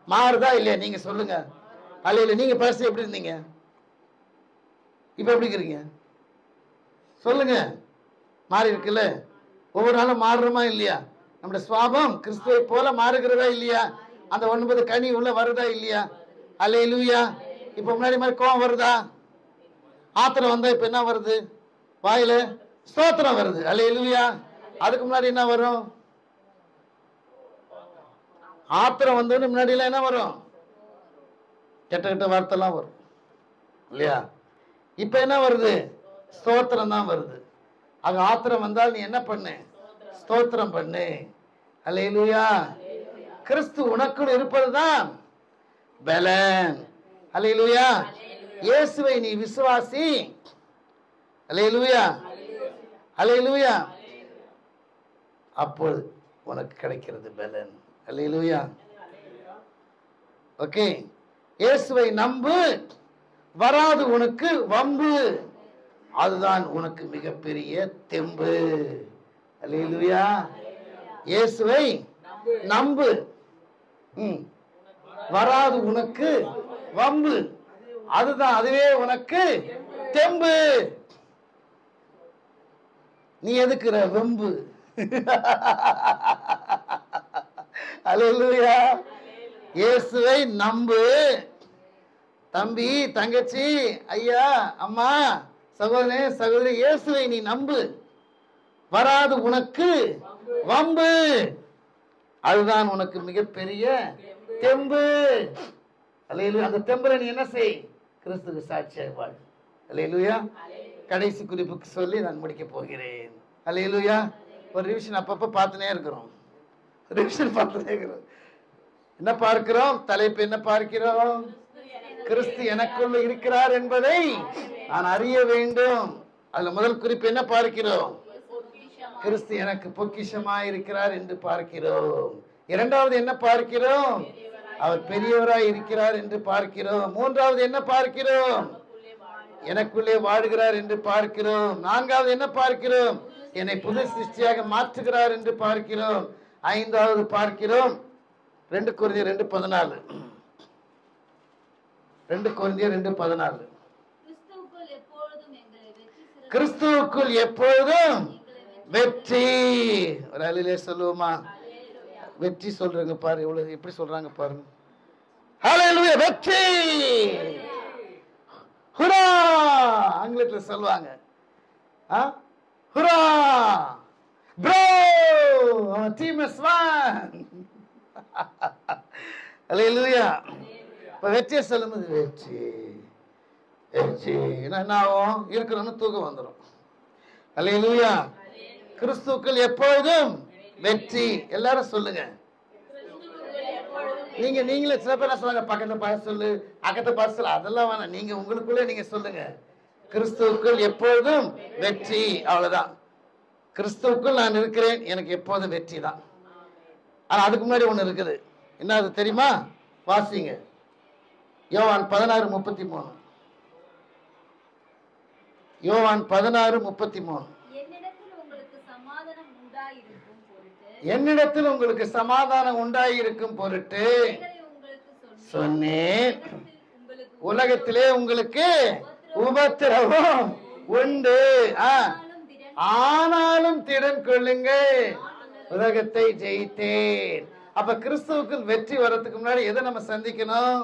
A: மாறுதா இல்லையா? நீங்க சொல்லுங்க. அல்ல நீங்க பேச எப்படி இருந்தீங்க, இப்ப எப்படி இருக்கிறீங்க? சொல்லுங்க. மாறி இருக்குல்ல? ஒவ்வொரு நாளும் மாறுறோமா இல்லையா? நம்முடைய சுவாபம் கிறிஸ்துவை போல மாறுகிறதா இல்லையா? அந்த 9 கனி உள்ள வருதா இல்லையா? அல்லேலூயா. இப்ப முன்னாடி மாதிரி கோவம் வருதா? ஆத்திரம் வந்தா இப்ப என்ன வருது? வாயில ஸ்தோத்திரம் வருது. அல்லேலூயா. அதுக்கு முன்னாடி என்ன வரும்? ஆத்திரம் வந்தோன்னு முன்னாடி எல்லாம் என்ன வரும்? கெட்ட கெட்ட வார்த்தைலாம் வரும் இல்லையா? இப்ப என்ன வருது? ஸ்தோத்திரம் தான் வருது. அங்க ஆத்திரம் வந்தால் நீ என்ன பண்ணு? ஸ்தோத்திரம் பண்ணு. அல்லேலூயா. கிறிஸ்து உனக்குள் இருப்பதுதான் பலன். அல்லேலூயா. இயேசுவை நீ விசுவாசி. அல்லேலூயா. அல்லேலூயா. அப்போது உனக்கு கிடைக்கிறது பலன். அல்லேலூயா. ஓகே. இயேசுவை நம்பு, வராது உனக்கு வம்பு, அதுதான் உனக்கு மிகப்பெரிய தெம்பு. அல்லேலூயா. இயேசுவை நம்பு, வராது உனக்கு வம்பு, அதுதான், அதுவே உனக்கு தெம்பு. நீ எதுக்குற வெம்பு? அல்லேலூயா. இயேசுவை நம்பு. தம்பி, தங்கச்சி, ஐயா, அம்மா, சகோதரனே, சகோதரி, இயேசுவை நீ நம்பு, வராது உனக்கு வம்பு, அதுதான் உனக்கு மிகப்பெரிய தெம்பு. அல்லேலூயா. அந்த தெம்புல நீ என்ன செய்? கிறிஸ்துவுக்கு சாட்சியாக வாழ். அல்லேலூயா. கடைசி குறிப்புக்கு சொல்லி நான் முடிக்க போகிறேன். அல்லேலூயா. ஒரு ரிவிஷன் அப்பப்ப பார்த்துனே இருக்கிறோம். என்ன பார்க்கிறோம்? தலைப்பு என்ன பார்க்கிறோம்? கிறிஸ்து எனக்குள்ள இருக்கிறார் என்பதை நான் அறிய வேண்டும். அதுல முதல் குறிப்பு என்ன பார்க்கிறோம்? கிறிஸ்து எனக்கு பொக்கிஷமாய் இருக்கிறார் என்று பார்க்கிறோம். இரண்டாவது என்ன பார்க்கிறோம்? அவர் பெரியவராய் இருக்கிறார் என்று பார்க்கிறோம். மூன்றாவது என்ன பார்க்கிறோம்? எனக்குள்ளே வாழுகிறார் என்று பார்க்கிறோம். நான்காவது என்ன பார்க்கிறோம்? என்னை புது சிருஷ்டியாக மாற்றுகிறார் என்று பார்க்கிறோம். ஐந்தாவது பார்க்கிறோம் 2 கொரிந்தியர் 2:14. 2 கொரிந்தியர் 2:14. கிறிஸ்துவுக்குள் எப்பொழுதும் வெற்றி. ஒரு அலிலே சொல்லுவோமா? வெற்றி சொல்றாங்க பாரு, எவ்வளவு எப்படி சொல்றாங்க பாருங்க. ஹல்லேலூயா. வெற்றி. ஹுரா. ஆங்கிலத்தில் சொல்லுவாங்க, hurrah bro, team is won. Hallelujah. இப்ப வெற்றியை சொல்லும்போது வெற்றி வெற்றி என்ன ஆகும்? இருக்கிறோன்னு தூக்கம் வந்துடும். அல்லேலூயா. கிறிஸ்துவுக்குள் எப்பொழுதும் வெற்றி. எல்லாரும் சொல்லுங்க. நீங்களே சில பேர் சொல்லுங்க, பக்கத்தை பார்த்து சொல்லு, அக்கத்தை பார்த்து சொல்லு, அதெல்லாம் வேணாம். நீங்க உங்களுக்குள்ளே நீங்க சொல்லுங்க, கிறிஸ்துவுக்குள் எப்பொழுதும் வெற்றி. அவ்வளவுதான். கிறிஸ்துவுக்குள் நான் இருக்கிறேன், எனக்கு எப்போதும் வெற்றி தான். ஆனா அதுக்கு முன்னாடி ஒண்ணு இருக்குது. என்ன அது தெரியுமா? வாசிங்க. யோவான் 16:33. யோவான் 16:33.
B: என்னிடத்தில் உங்களுக்கு சமாதானம் உண்டாயிருக்கும் பொருட்டு
A: என்னிடத்தில் உங்களுக்கு சமாதானம் உண்டாயிருக்கும் பொருட்டு
B: இவைகளை உங்களுக்கு
A: சொன்னேன்.
B: உங்களுக்கு
A: உலகத்திலே உங்களுக்கு உபத்திரவம் உண்டு, ஆனாலும் திடன் கொள்ளுங்கள், உலகத்தை ஜெயித்தேன். அப்ப கிறிஸ்துவுக்குள் வெற்றி வர்றதுக்கு முன்னாடி எதை நம்ம சந்திக்கணும்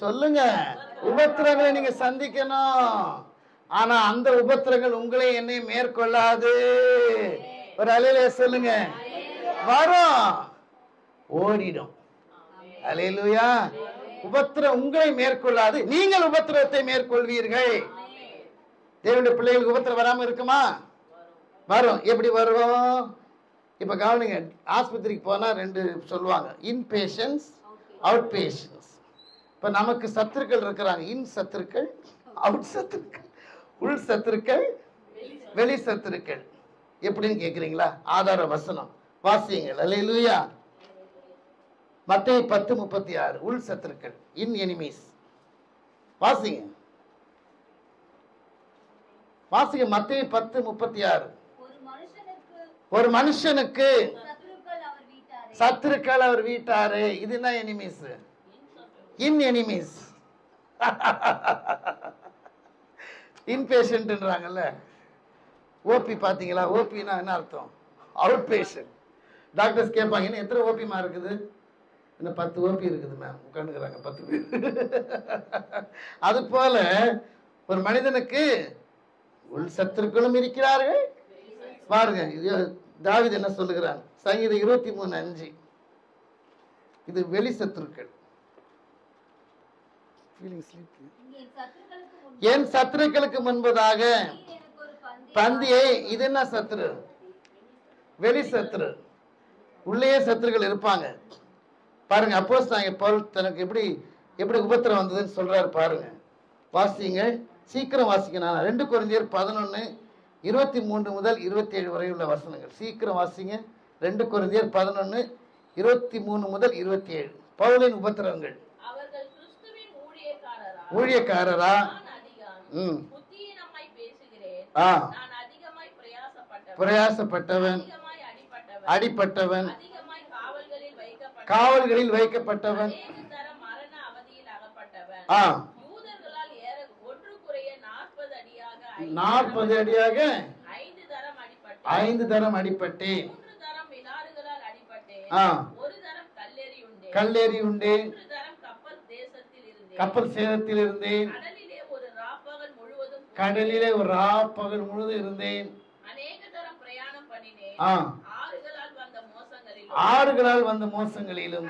A: சொல்லுங்க? உபத்திரங்களை நீங்க சந்திக்கணும். ஆனா அந்த உபத்திரங்கள் உங்களை என்னை மேற்கொள்ளாது. ஒரு அலையில சொல்லுங்க. வரும், ஓடிடும். அல்லேலூயா. உபத்திரம் உங்களை மேற்கொள்ளாது, நீங்கள் உபத்திரத்தை மேற்கொள்வீர்கள். தேவனுடைய பிள்ளைகளுக்கு உபத்திரம் வராம இருக்குமா? வரும். எப்படி வரும்? இப்ப கவனிங்க, ஆஸ்பத்திரிக்கு போனா ரெண்டு சொல்லுவாங்க, இன் பேஷன்ஸ், அவுட் பேஷன்ஸ். இப்ப நமக்கு சத்துருக்கள் இருக்கிறாங்க, இன் சத்துருக்கள், அவுட் சத்துருக்கள், உள் சத்துருக்கள், வெளி சத்துருக்கள். எப்படின்னு கேக்குறீங்களா? ஆதார வசனம் வாசியுங்கள். அல்லேலூயா. மத்தேயு 10:36. உள் சத்துருக்கள், இன் எனிமீஸ். வாசிங்க வாசிங்க. மத்தேயு 10:36. ஒரு மனுஷனுக்கு சத்துருக்கள் அவர் வீட்டாரு. இது என்ன எனிமீஸ்? இன் எனிமீஸ். இன்பேஷன்ட்ன்றாங்கல்ல. ஓபி பாத்தீங்களா? ஓபினா என்ன அர்த்தம்? Out patient. டாக்டர்ஸ் கேட்பாங்க, என்ன எத்தனை ஓபிமா இருக்குது? இன்னும் 10 ஓபி இருக்குது மேம். உட்காந்துக்கிறாங்க 10 பேர். அது போல ஒரு மனிதனுக்கு உள் சத்துருக்களும் இருக்கிறார்கள். பாருங்க, தாவீது என்ன சொல்லுகிறான்? சங்கீதம் 23:5. இது வெளி சத்துருக்கள். என் சத்துருக்களுக்கு முன்பதாக பந்தியை. இது என்ன சத்துரு? வெளி சத்துரு. உள்ளே சத்துருக்கள் இருப்பாங்க. பாருங்க, அப்போஸ்தலனாகிய பவுல் தனக்கு எப்படி எப்படி உபத்திரம் வந்ததுன்னு சொல்றாரு பாருங்க. வாசிங்க, சீக்கிரம் வாசிங்க. நான் 2 கொரிந்தியர் 11:23 முதல் 27 வரை உள்ள வசனங்கள். சீக்கிரம் வாசிங்க. 2 கொரிந்தியர் 11:23 முதல் 27. பவுலின் உபத்திரவங்கள். ஊழியக்காரரா? பிரயாசப்பட்டவன், அடிப்பட்டவன், காவல்களில் வைக்கப்பட்டவன், 40 அடியாக 5 தரம் அடிப்பட்டேன். கல்லெறி உண்டேன். கப்பல் சேதத்தில் இருந்தேன். கடலிலே ஒரு ராப்பகல் முழுவதும் இருந்தேன். ஆறுகளால் வந்த மோசங்களிலும்,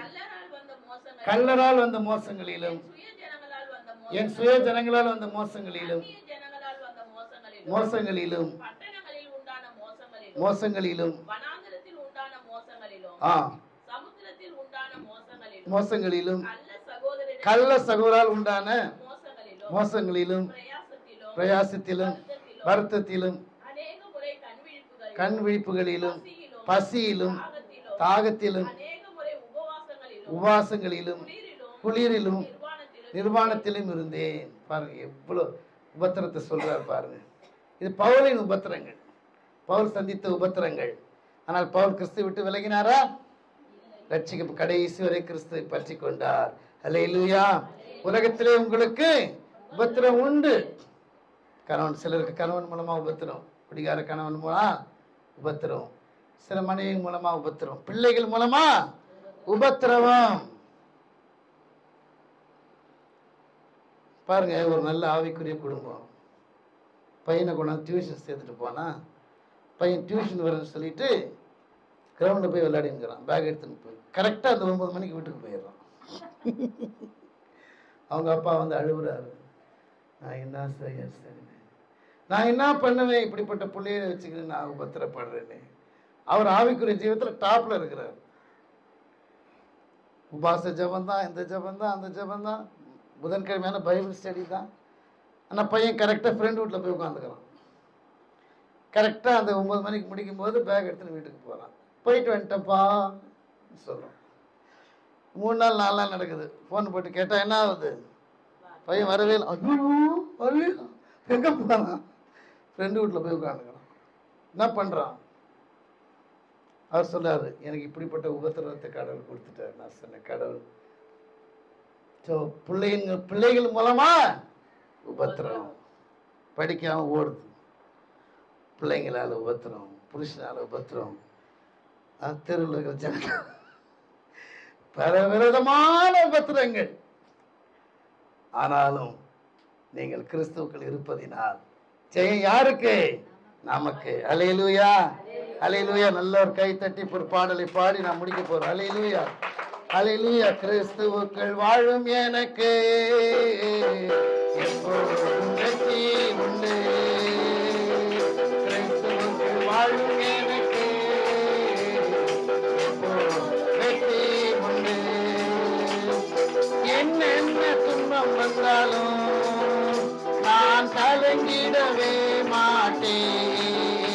A: கல்லரால் வந்த மோசங்களிலும், என் சுய ஜனங்களால் வந்த மோசங்களிலும், மோசங்களிலும், மோசங்களிலும், மோசங்களிலும், கள்ள சகோதரால் உண்டான மோசங்களிலும், பிரயாசத்திலும், வருத்தத்திலும், கண் விழிப்புகளிலும், பசியிலும், தாகத்திலும், உபவாசங்களிலும், குளிரிலும், நிர்வாணத்திலும் இருந்தேன். பாருங்க, எவ்வளவு உபத்திரத்தை சொல்றார் பாருங்க. இது பவுலின் உபத்திரங்கள், பவுல் சந்தித்த உபத்திரங்கள். ஆனால் பவுல் கிறிஸ்து விட்டு விலகினாரா? ரட்சிக்க கடைசி வரை கிறிஸ்துவை பற்றி கொண்டார். அல்லேலூயா. உலகத்திலே உங்களுக்கு உபத்திரம் உண்டு. கணவன், சிலருக்கு கணவன் மூலமா உபத்திரம், குடிகார கணவன் மூலமா உபத்திரம், சில மனைவி மூலமா உபத்திரம், பிள்ளைகள் மூலமா உபத்திரவம். பாருங்க, ஒரு நல்ல ஆவிக்குரிய குடும்பம். பையனை கொண்டாந்து டியூஷன் சேர்த்துட்டு போனா, பையன் டியூஷன் வரேன்னு சொல்லிட்டு கிரவுண்டில் போய் விளையாடிங்கிறான். பேக் எடுத்துன்னு போய் கரெக்டாக அந்த 9 மணிக்கு வீட்டுக்கு போயிடுறான். அவங்க அப்பா வந்து அழுகுறாரு. நான் என்ன செய்ய, சரி நான் என்ன பண்ணுவேன்? இப்படிப்பட்ட பிள்ளையை வச்சுக்கிட்டு நான் உபத்திரப்படுறேன்னு. அவர் ஆவிக்குரிய ஜீவத்தில் டாப்ல இருக்கிறார். உபாச ஜபந்தான், இந்த ஜபந்தான், அந்த ஜபந்தான், புதன்கிழமையான பைபிள் ஸ்டடி தான். ஆனால் பையன் கரெக்டாக ஃப்ரெண்ட் வீட்டில் போய் உட்காந்துக்கிறான். கரெக்டாக அந்த 9 மணிக்கு முடிக்கும் போது பேக் எடுத்துன்னு வீட்டுக்கு போகிறான். போயிட்டு வந்துட்டப்பா சொல்கிறோம். 3 நாள் 4 நாள் நடக்குது. ஃபோன் போட்டு கேட்டால் என்ன ஆகுது? பையன் வரவே இல்லை. ஐயோ வரலையா? எங்கே போனான்? ஃப்ரெண்டு வீட்டில் போய் உட்காந்துக்கிறான். என்ன பண்ணுறான்? அவர் சொன்னார், எனக்கு இப்படிப்பட்ட உபத்திரவத்தை கடவுள் கொடுத்துட்டார். நான் சொன்னேன், கடவுள் ஸோ பிள்ளைகள் மூலமா உபத்திரம், படிக்காம ஓடுது, பிள்ளைங்களால் உபத்திரம், புருஷனால உபத்திரம், தெருவில் இருக்கிற ஜனங்க, பல விதமான உபத்திரங்கள். ஆனாலும் நீங்கள் கிறிஸ்துவுக்குள் இருப்பதினால் ஜெயம் யாருக்கு? நமக்கு. அல்லேலூயா, அல்லேலூயா. நல்ல ஒரு கை தட்டி ஒரு பாடலை பாடி நான் முடிக்க போறோம். அல்லேலூயா, அல்லேலூயா. கிறிஸ்துவுக்குள் வாழும் எனக்கு எப்போதும் வெற்றி உண்டு. கிறிஸ்துவுக்குள் வாழும் எனக்கு எப்போதும் வெற்றி உண்டு. என்னென்ன துன்பம் வந்தாலும் நான் கலங்கிடவே மாட்டேன்.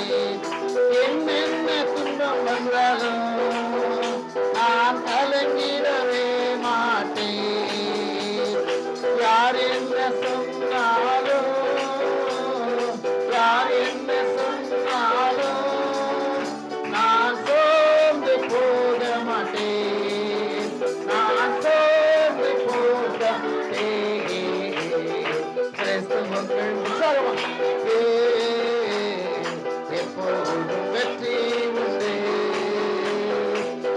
A: என்னென்ன துன்பம் வந்தாலும் நான் கலங்கிடவே மாட்டேன். யார் என்ன சொன்னாலும், யார் என்ன சொன்னாலும் நான் சோர்ந்து போக மாட்டேன். நான் சோர்ந்து போக மாட்டேன். கிறிஸ்துவுக்குள் எப்போதும் வெற்றி உண்டு.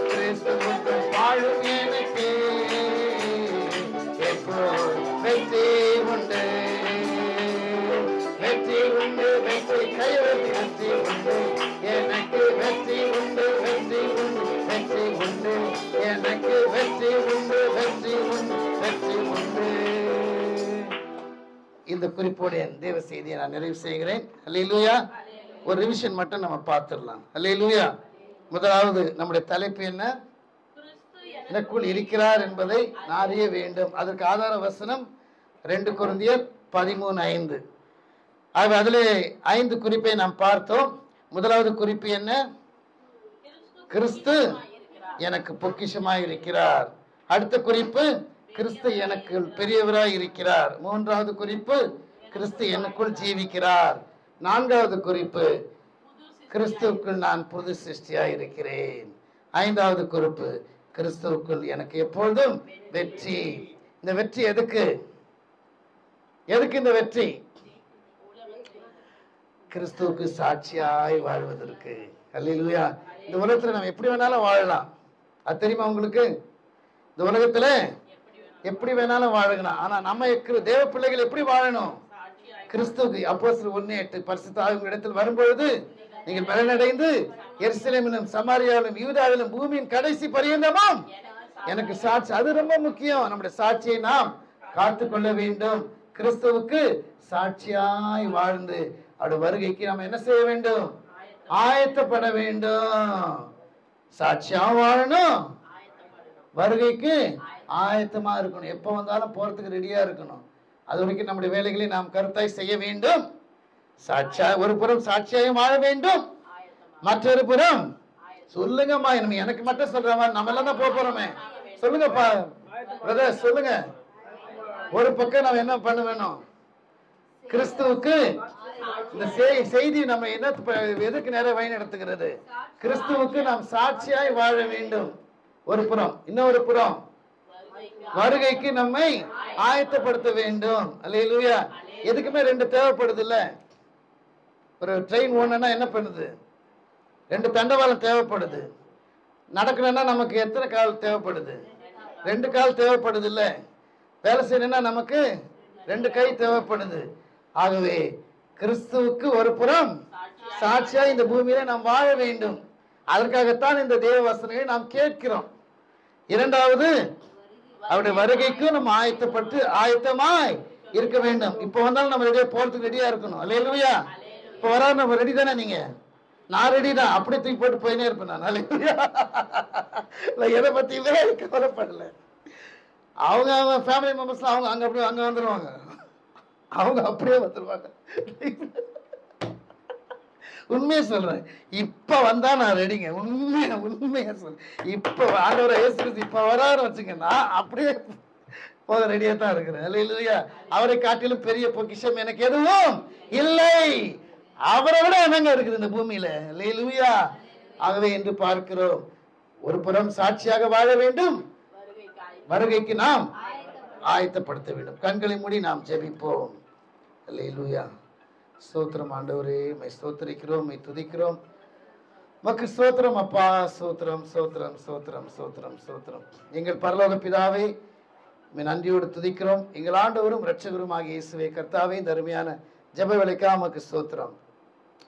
A: கிறிஸ்துவுக்குள் வாழும் எனக்கு எப்போதும் வெற்றி உண்டு. வெற்றி உண்டு, வெற்றி கைவற்றி வெற்றி உண்டு. எனக்கு வெற்றி உண்டு, வெற்றி உண்டு, வெற்றி உண்டு. எனக்கு வெற்றி உண்டு, வெற்றி உண்டு, வெற்றி உண்டு. இந்த குறிப்போடு என் தேவ செய்தியை நான் நிறைவு செய்கிறேன். அல்லேலூயா. ஒரு ரிவிஷன் மட்டும் நம்ம பார்த்துடலாம். அல்லேலூயா. முதலாவது நம்முடைய தலைப்பு என்ன? எனக்குள் இருக்கிறார் என்பதை நான் அறிய வேண்டும். அதற்கு ஆதார வசனம் 2 கொரிந்தியர் 13:5. ஆகவே அதிலே 5 குறிப்பை நாம் பார்த்தோம். முதலாவது குறிப்பு என்ன? கிறிஸ்து எனக்கு பொக்கிஷமாய் இருக்கிறார். அடுத்த குறிப்பு, கிறிஸ்து எனக்கு பெரியவராய் இருக்கிறார். 3வது குறிப்பு, கிறிஸ்து எனக்குள் ஜீவிக்கிறார். 4வது குறிப்பு, கிறிஸ்துவுக்குள் நான் புது சிருஷ்டியாய் இருக்கிறேன். 5வது குறிப்பு, கிறிஸ்துவுக்குள் எனக்கு எப்பொழுதும் வெற்றி. இந்த வெற்றி எதுக்கு? எதுக்கு இந்த வெற்றி? கிறிஸ்துவுக்கு சாட்சியாய் வாழ்வதற்கு. அல்லேலூயா. இந்த உலகத்துல நம்ம எப்படி வேணாலும் வாழலாம். அது தெரியுமா உங்களுக்கு? இந்த உலகத்துல எப்படி வேணாலும் வாழலாம். ஆனா நம்ம தேவ பிள்ளைகள் எப்படி வாழணும்? கிறிஸ்துவுக்கு. அப்போஸ்தலர் 1:8 பரிசுத்த ஆவி இடத்தில் வரும்பொழுது நீங்கள் பலனடைந்து எருசலேமிலும் சமாரியாவிலும் யூதாவிலும் பூமியின் கடைசி பரியந்தமும் எனக்கு சாட்சி. அது ரொம்ப முக்கியம். நம்முடைய சாட்சியை நாம் காத்துக்கொள்ள வேண்டும். கிறிஸ்துவுக்கு சாட்சியாய் வாழ்ந்து அவருடைய வருகைக்கு நாம் என்ன செய்ய வேண்டும்? ஆயத்தப்பட வேண்டும். சாட்சியா வாழணும், வருகைக்கு ஆயத்தமா இருக்கணும். எப்ப வந்தாலும் போறதுக்கு ரெடியா இருக்கணும். அது வரைக்கும் நம்முடைய வேலைகளை நாம் கருத்தாய் செய்ய வேண்டும். சாட்சியா, ஒரு புறம் சாட்சியாயும் வாழ வேண்டும், மற்றொரு புறம் சொல்லுங்கம்மா, எனக்கு மட்டும் சொல்ற மாதிரி நம்ம எல்லாம் தான் போறோமே. சொல்லுங்கப்பா பிரதர், சொல்லுங்க. ஒரு பக்கம் நம்ம என்ன பண்ண வேணும்? கிறிஸ்துவுக்கு இந்த செய்தி நம்ம என்ன எதுக்கு நேரம் வழி நடத்துகிறது? கிறிஸ்துவுக்கு நாம் சாட்சியாய் வாழ வேண்டும் ஒரு புறம். இன்னொரு புறம் வருகைக்கு நம்மை ஆயத்தப்படுத்த வேண்டும். அல்லேலூயா. எதுக்குமே 2 தேவைப்படுது இல்ல? ஒரு ட்ரெயின் ஓடணும்னா என்ன பண்ணுது? 2 தண்டவாளம் தேவைப்படுது. நடக்கணும்னா நமக்கு எத்தனை கால் தேவைப்படுது? 2 கால் தேவைப்படுது இல்ல? வேலை செய்யணும்னா நமக்கு 2 கை தேவைப்படுது. ஆகவே கிறிஸ்துவுக்கு ஒரு புறம் சாட்சியா இந்த பூமியில நாம் வாழ வேண்டும். அதற்காகத்தான் இந்த தேவ வசனங்களை நாம் கேட்கிறோம். இரண்டாவது, அவருடைய வருகைக்கு நம்ம ஆயத்தமாய் இருக்க வேண்டும். இப்ப வந்தாலும் நம்ம ரெடியா போறதுக்கு ரெடியா இருக்கணும். அல்லேலூயா. இப்ப வர நம்ம ரெடி தானே? நீங்க நான் ரெடி தான். அப்படியே தூக்கி போட்டு போயினே இருப்பேன் நான். அல்லேலூயா. எதை பத்தியுமே கவலைப்படல. அவங்க ஃபேமிலி மெம்பர்ஸ் அவங்க அங்க வந்துருவாங்க. அவங்க அப்படியே வந்துருவாங்க. உண்மையா சொல்றேன். இப்ப வந்தா நான் ரெடிங்க. உண்மையா சொல்றேன். இப்ப ஆண்டவரை இயேசு இப்ப வராரு வச்சுக்கன்னா அப்படியே போக ரெடியா தான் இருக்கிறேன். அல்லேலூயா. அவரை காட்டிலும் பெரிய பொக்கிஷம் எனக்கு எதுவும் இல்லை. அவரை விட என்னங்க இருக்குது இந்த பூமியில. அல்லேலூயா. ஆகவே என்று பார்க்கிறோம், ஒரு புறம் சாட்சியாக வாழ வேண்டும், வருகைக்கு நாம் ஆயத்தப்படுத்த வேண்டும். கண்களை மூடி நாம் ஜெபிப்போம். அல்லேலூயா. ஸ்தோத்திரம் ஆண்டவரே, உம்மை ஸ்தோத்திரிக்கிறோம், உம்மை துதிக்கிறோம். உமக்கு ஸ்தோத்திரம் அப்பா. ஸ்தோத்திரம் ஸ்தோத்திரம் ஸ்தோத்திரம் ஸ்தோத்திரம் ஸ்தோத்திரம். எங்கள் பரலோக பிதாவே, உம்மை நன்றியோடு துதிக்கிறோம். எங்கள் ஆண்டவரும் இரட்சகரும் ஆகிய இயேசுவே கர்த்தாவே, இந்த அருமையான ஜெப வேளைக்காக உமக்கு ஸ்தோத்திரம்.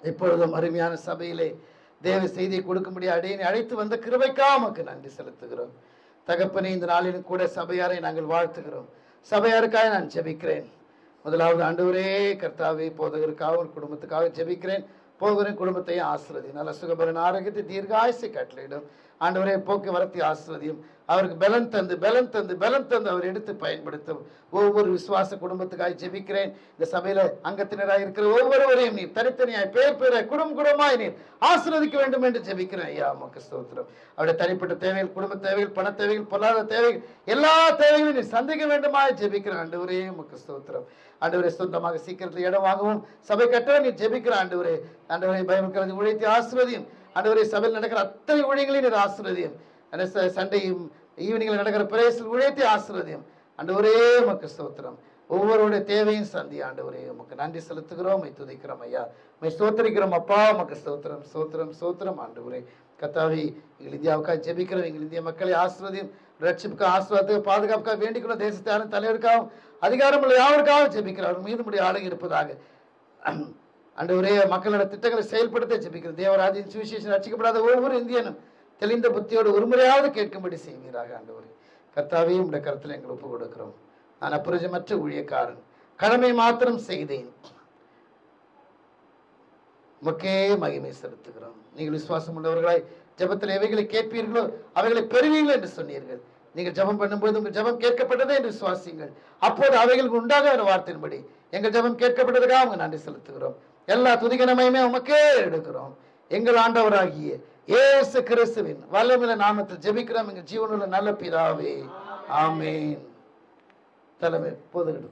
A: இப்பொழுதும் அருமையான சபையிலே தேவ செய்தியை கொடுக்கும்படி அடையினை அழைத்து வந்த கிருபைக்காக உமக்கு நன்றி செலுத்துகிறோம். தகப்பனே, இந்த நாளிலும் கூட சபையாரை நாங்கள் வாழ்த்துகிறோம். சபையாருக்காக நான் ஜெபிக்கிறேன். முதலாவது ஆண்டவரே கர்த்தாவே, போதகருக்காக ஒரு குடும்பத்துக்காக ஜெபிக்கிறேன். போகிற குடும்பத்தையும் ஆசீர்வதி, நல்ல சுகபரன் ஆரோக்கியத்தை தீர்காயுசை கட்டளையிடும். ஆண்டவரே, போக்குவரத்தை ஆசீர்வதியும். அவருக்கு பலன் தந்து அவர் எடுத்து பயன்படுத்தும். ஒவ்வொரு விசுவாச குடும்பத்துக்காக ஜெபிக்கிறேன். இந்த சபையில அங்கத்தினராக இருக்கிற ஒவ்வொருவரையும் நீர் தனித்தனியாய் பேர் குடும்பமாய் நீர் ஆசீர்வதிக்க வேண்டும் என்று ஜெபிக்கிறேன். ஐயா உமக்கு ஸ்தோத்திரம். அவருடைய தனிப்பட்ட தேவைகள், குடும்ப தேவைகள், பண தேவைகள், பொருளாதார தேவைகள், எல்லா தேவைகளையும் நீர் சந்திக்க வேண்டுமாய் ஜெபிக்கிறேன். ஆண்டவரே உமக்கு ஸ்தோத்திரம். ஆண்டவரே, சொந்தமாக சீக்கிரத்தில் இடம் வாங்கவும் சபை கட்டவே நீர் ஜெபிக்கிற ஆண்டவரே. ஆண்டவரே, பைபிள் கலந்து ஊழியத்தை ஆசீர்வதியும். ஆண்டவரே, சபையில் நடக்கிற அத்தனை ஊழியங்களையும் நீர் ஆசீர்வதியும். சண்டையும் ஈவினிங்கில் நடக்கிற பிரேசில் ஊழியத்தை ஆசீர்வதியும். ஆண்டவரே உமக்கு ஸ்தோத்திரம். ஒவ்வொருடைய தேவையும் சந்தி. ஆண்டவரே, உமக்கு நன்றி செலுத்துகிறோம், உம்மை துதிக்கிறோம். ஐயா உம்மை ஸ்தோத்திரிக்கிறோம் அப்பா. உமக்கு ஸ்தோத்திரம் ஸ்தோத்திரம் ஸ்தோத்திரம். ஆண்டவரே கர்த்தாவே, எங்கள் இந்தியாவுக்காக ஜெபிக்கிறோம். எங்கள் இந்திய மக்களை ஆசீர்வதியும். ரட்சிப்புக்கு ஆசீர்வாதத்துக்கு பாதுகாப்புக்காக வேண்டிக்கணும். தேசத்தான தலைவருக்காகவும் அதிகாரம் உள்ள யாருக்காக ஜெபிக்கிறார். மீது முடிய ஆளுங்க இருப்பதாக ஆண்டவரே, மக்களோட திட்டங்களை செயல்படுத்த ஜெபிக்கிறோம். தேவராஜின் சுவிசேஷம் ரட்சிக்கப்படாத ஒவ்வொரு இந்தியனும் தெளிந்த புத்தியோடு ஒரு முறையாவது கேட்கும்படி செய்வீராக. ஆண்டவரே கர்த்தாவே, உம்முடைய கருத்தில் எங்களை ஒப்பு கொடுக்கிறோம். நான் அப்புறமற்ற ஊழியக்காரன், கடமை மாத்திரம் செய்தேன். உமக்கே மகிமை செலுத்துகிறோம். நீங்கள் விசுவாசம் உள்ளவர்களாய் ஜெபத்தில் எவைகளை கேட்பீர்களோ அவைகளை பெறுவீர்கள் என்று சொன்னீர்கள். நீங்கள் ஜெபம் பண்ணும்போது உங்கள் ஜெபம் கேட்கப்பட்டதே என்று விசுவாசிங்கள். அப்போது அவைகளுக்கு உண்டாக ஒரு வார்த்தையின்படி எங்கள் ஜெபம் கேட்கப்பட்டதுக்காக அவங்க நன்றி செலுத்துகிறோம். எல்லா துதிகனமையுமே உமக்கே எடுக்கிறோம். எங்கள் ஆண்டவராகிய இயேசு கிறிஸ்துவின் வல்லமையுள்ள நாமத்தில் ஜெபிக்கிறோம் எங்கள் ஜீவனுள்ள நல்ல பிதாவே. ஆமென். தலைமை போதும்.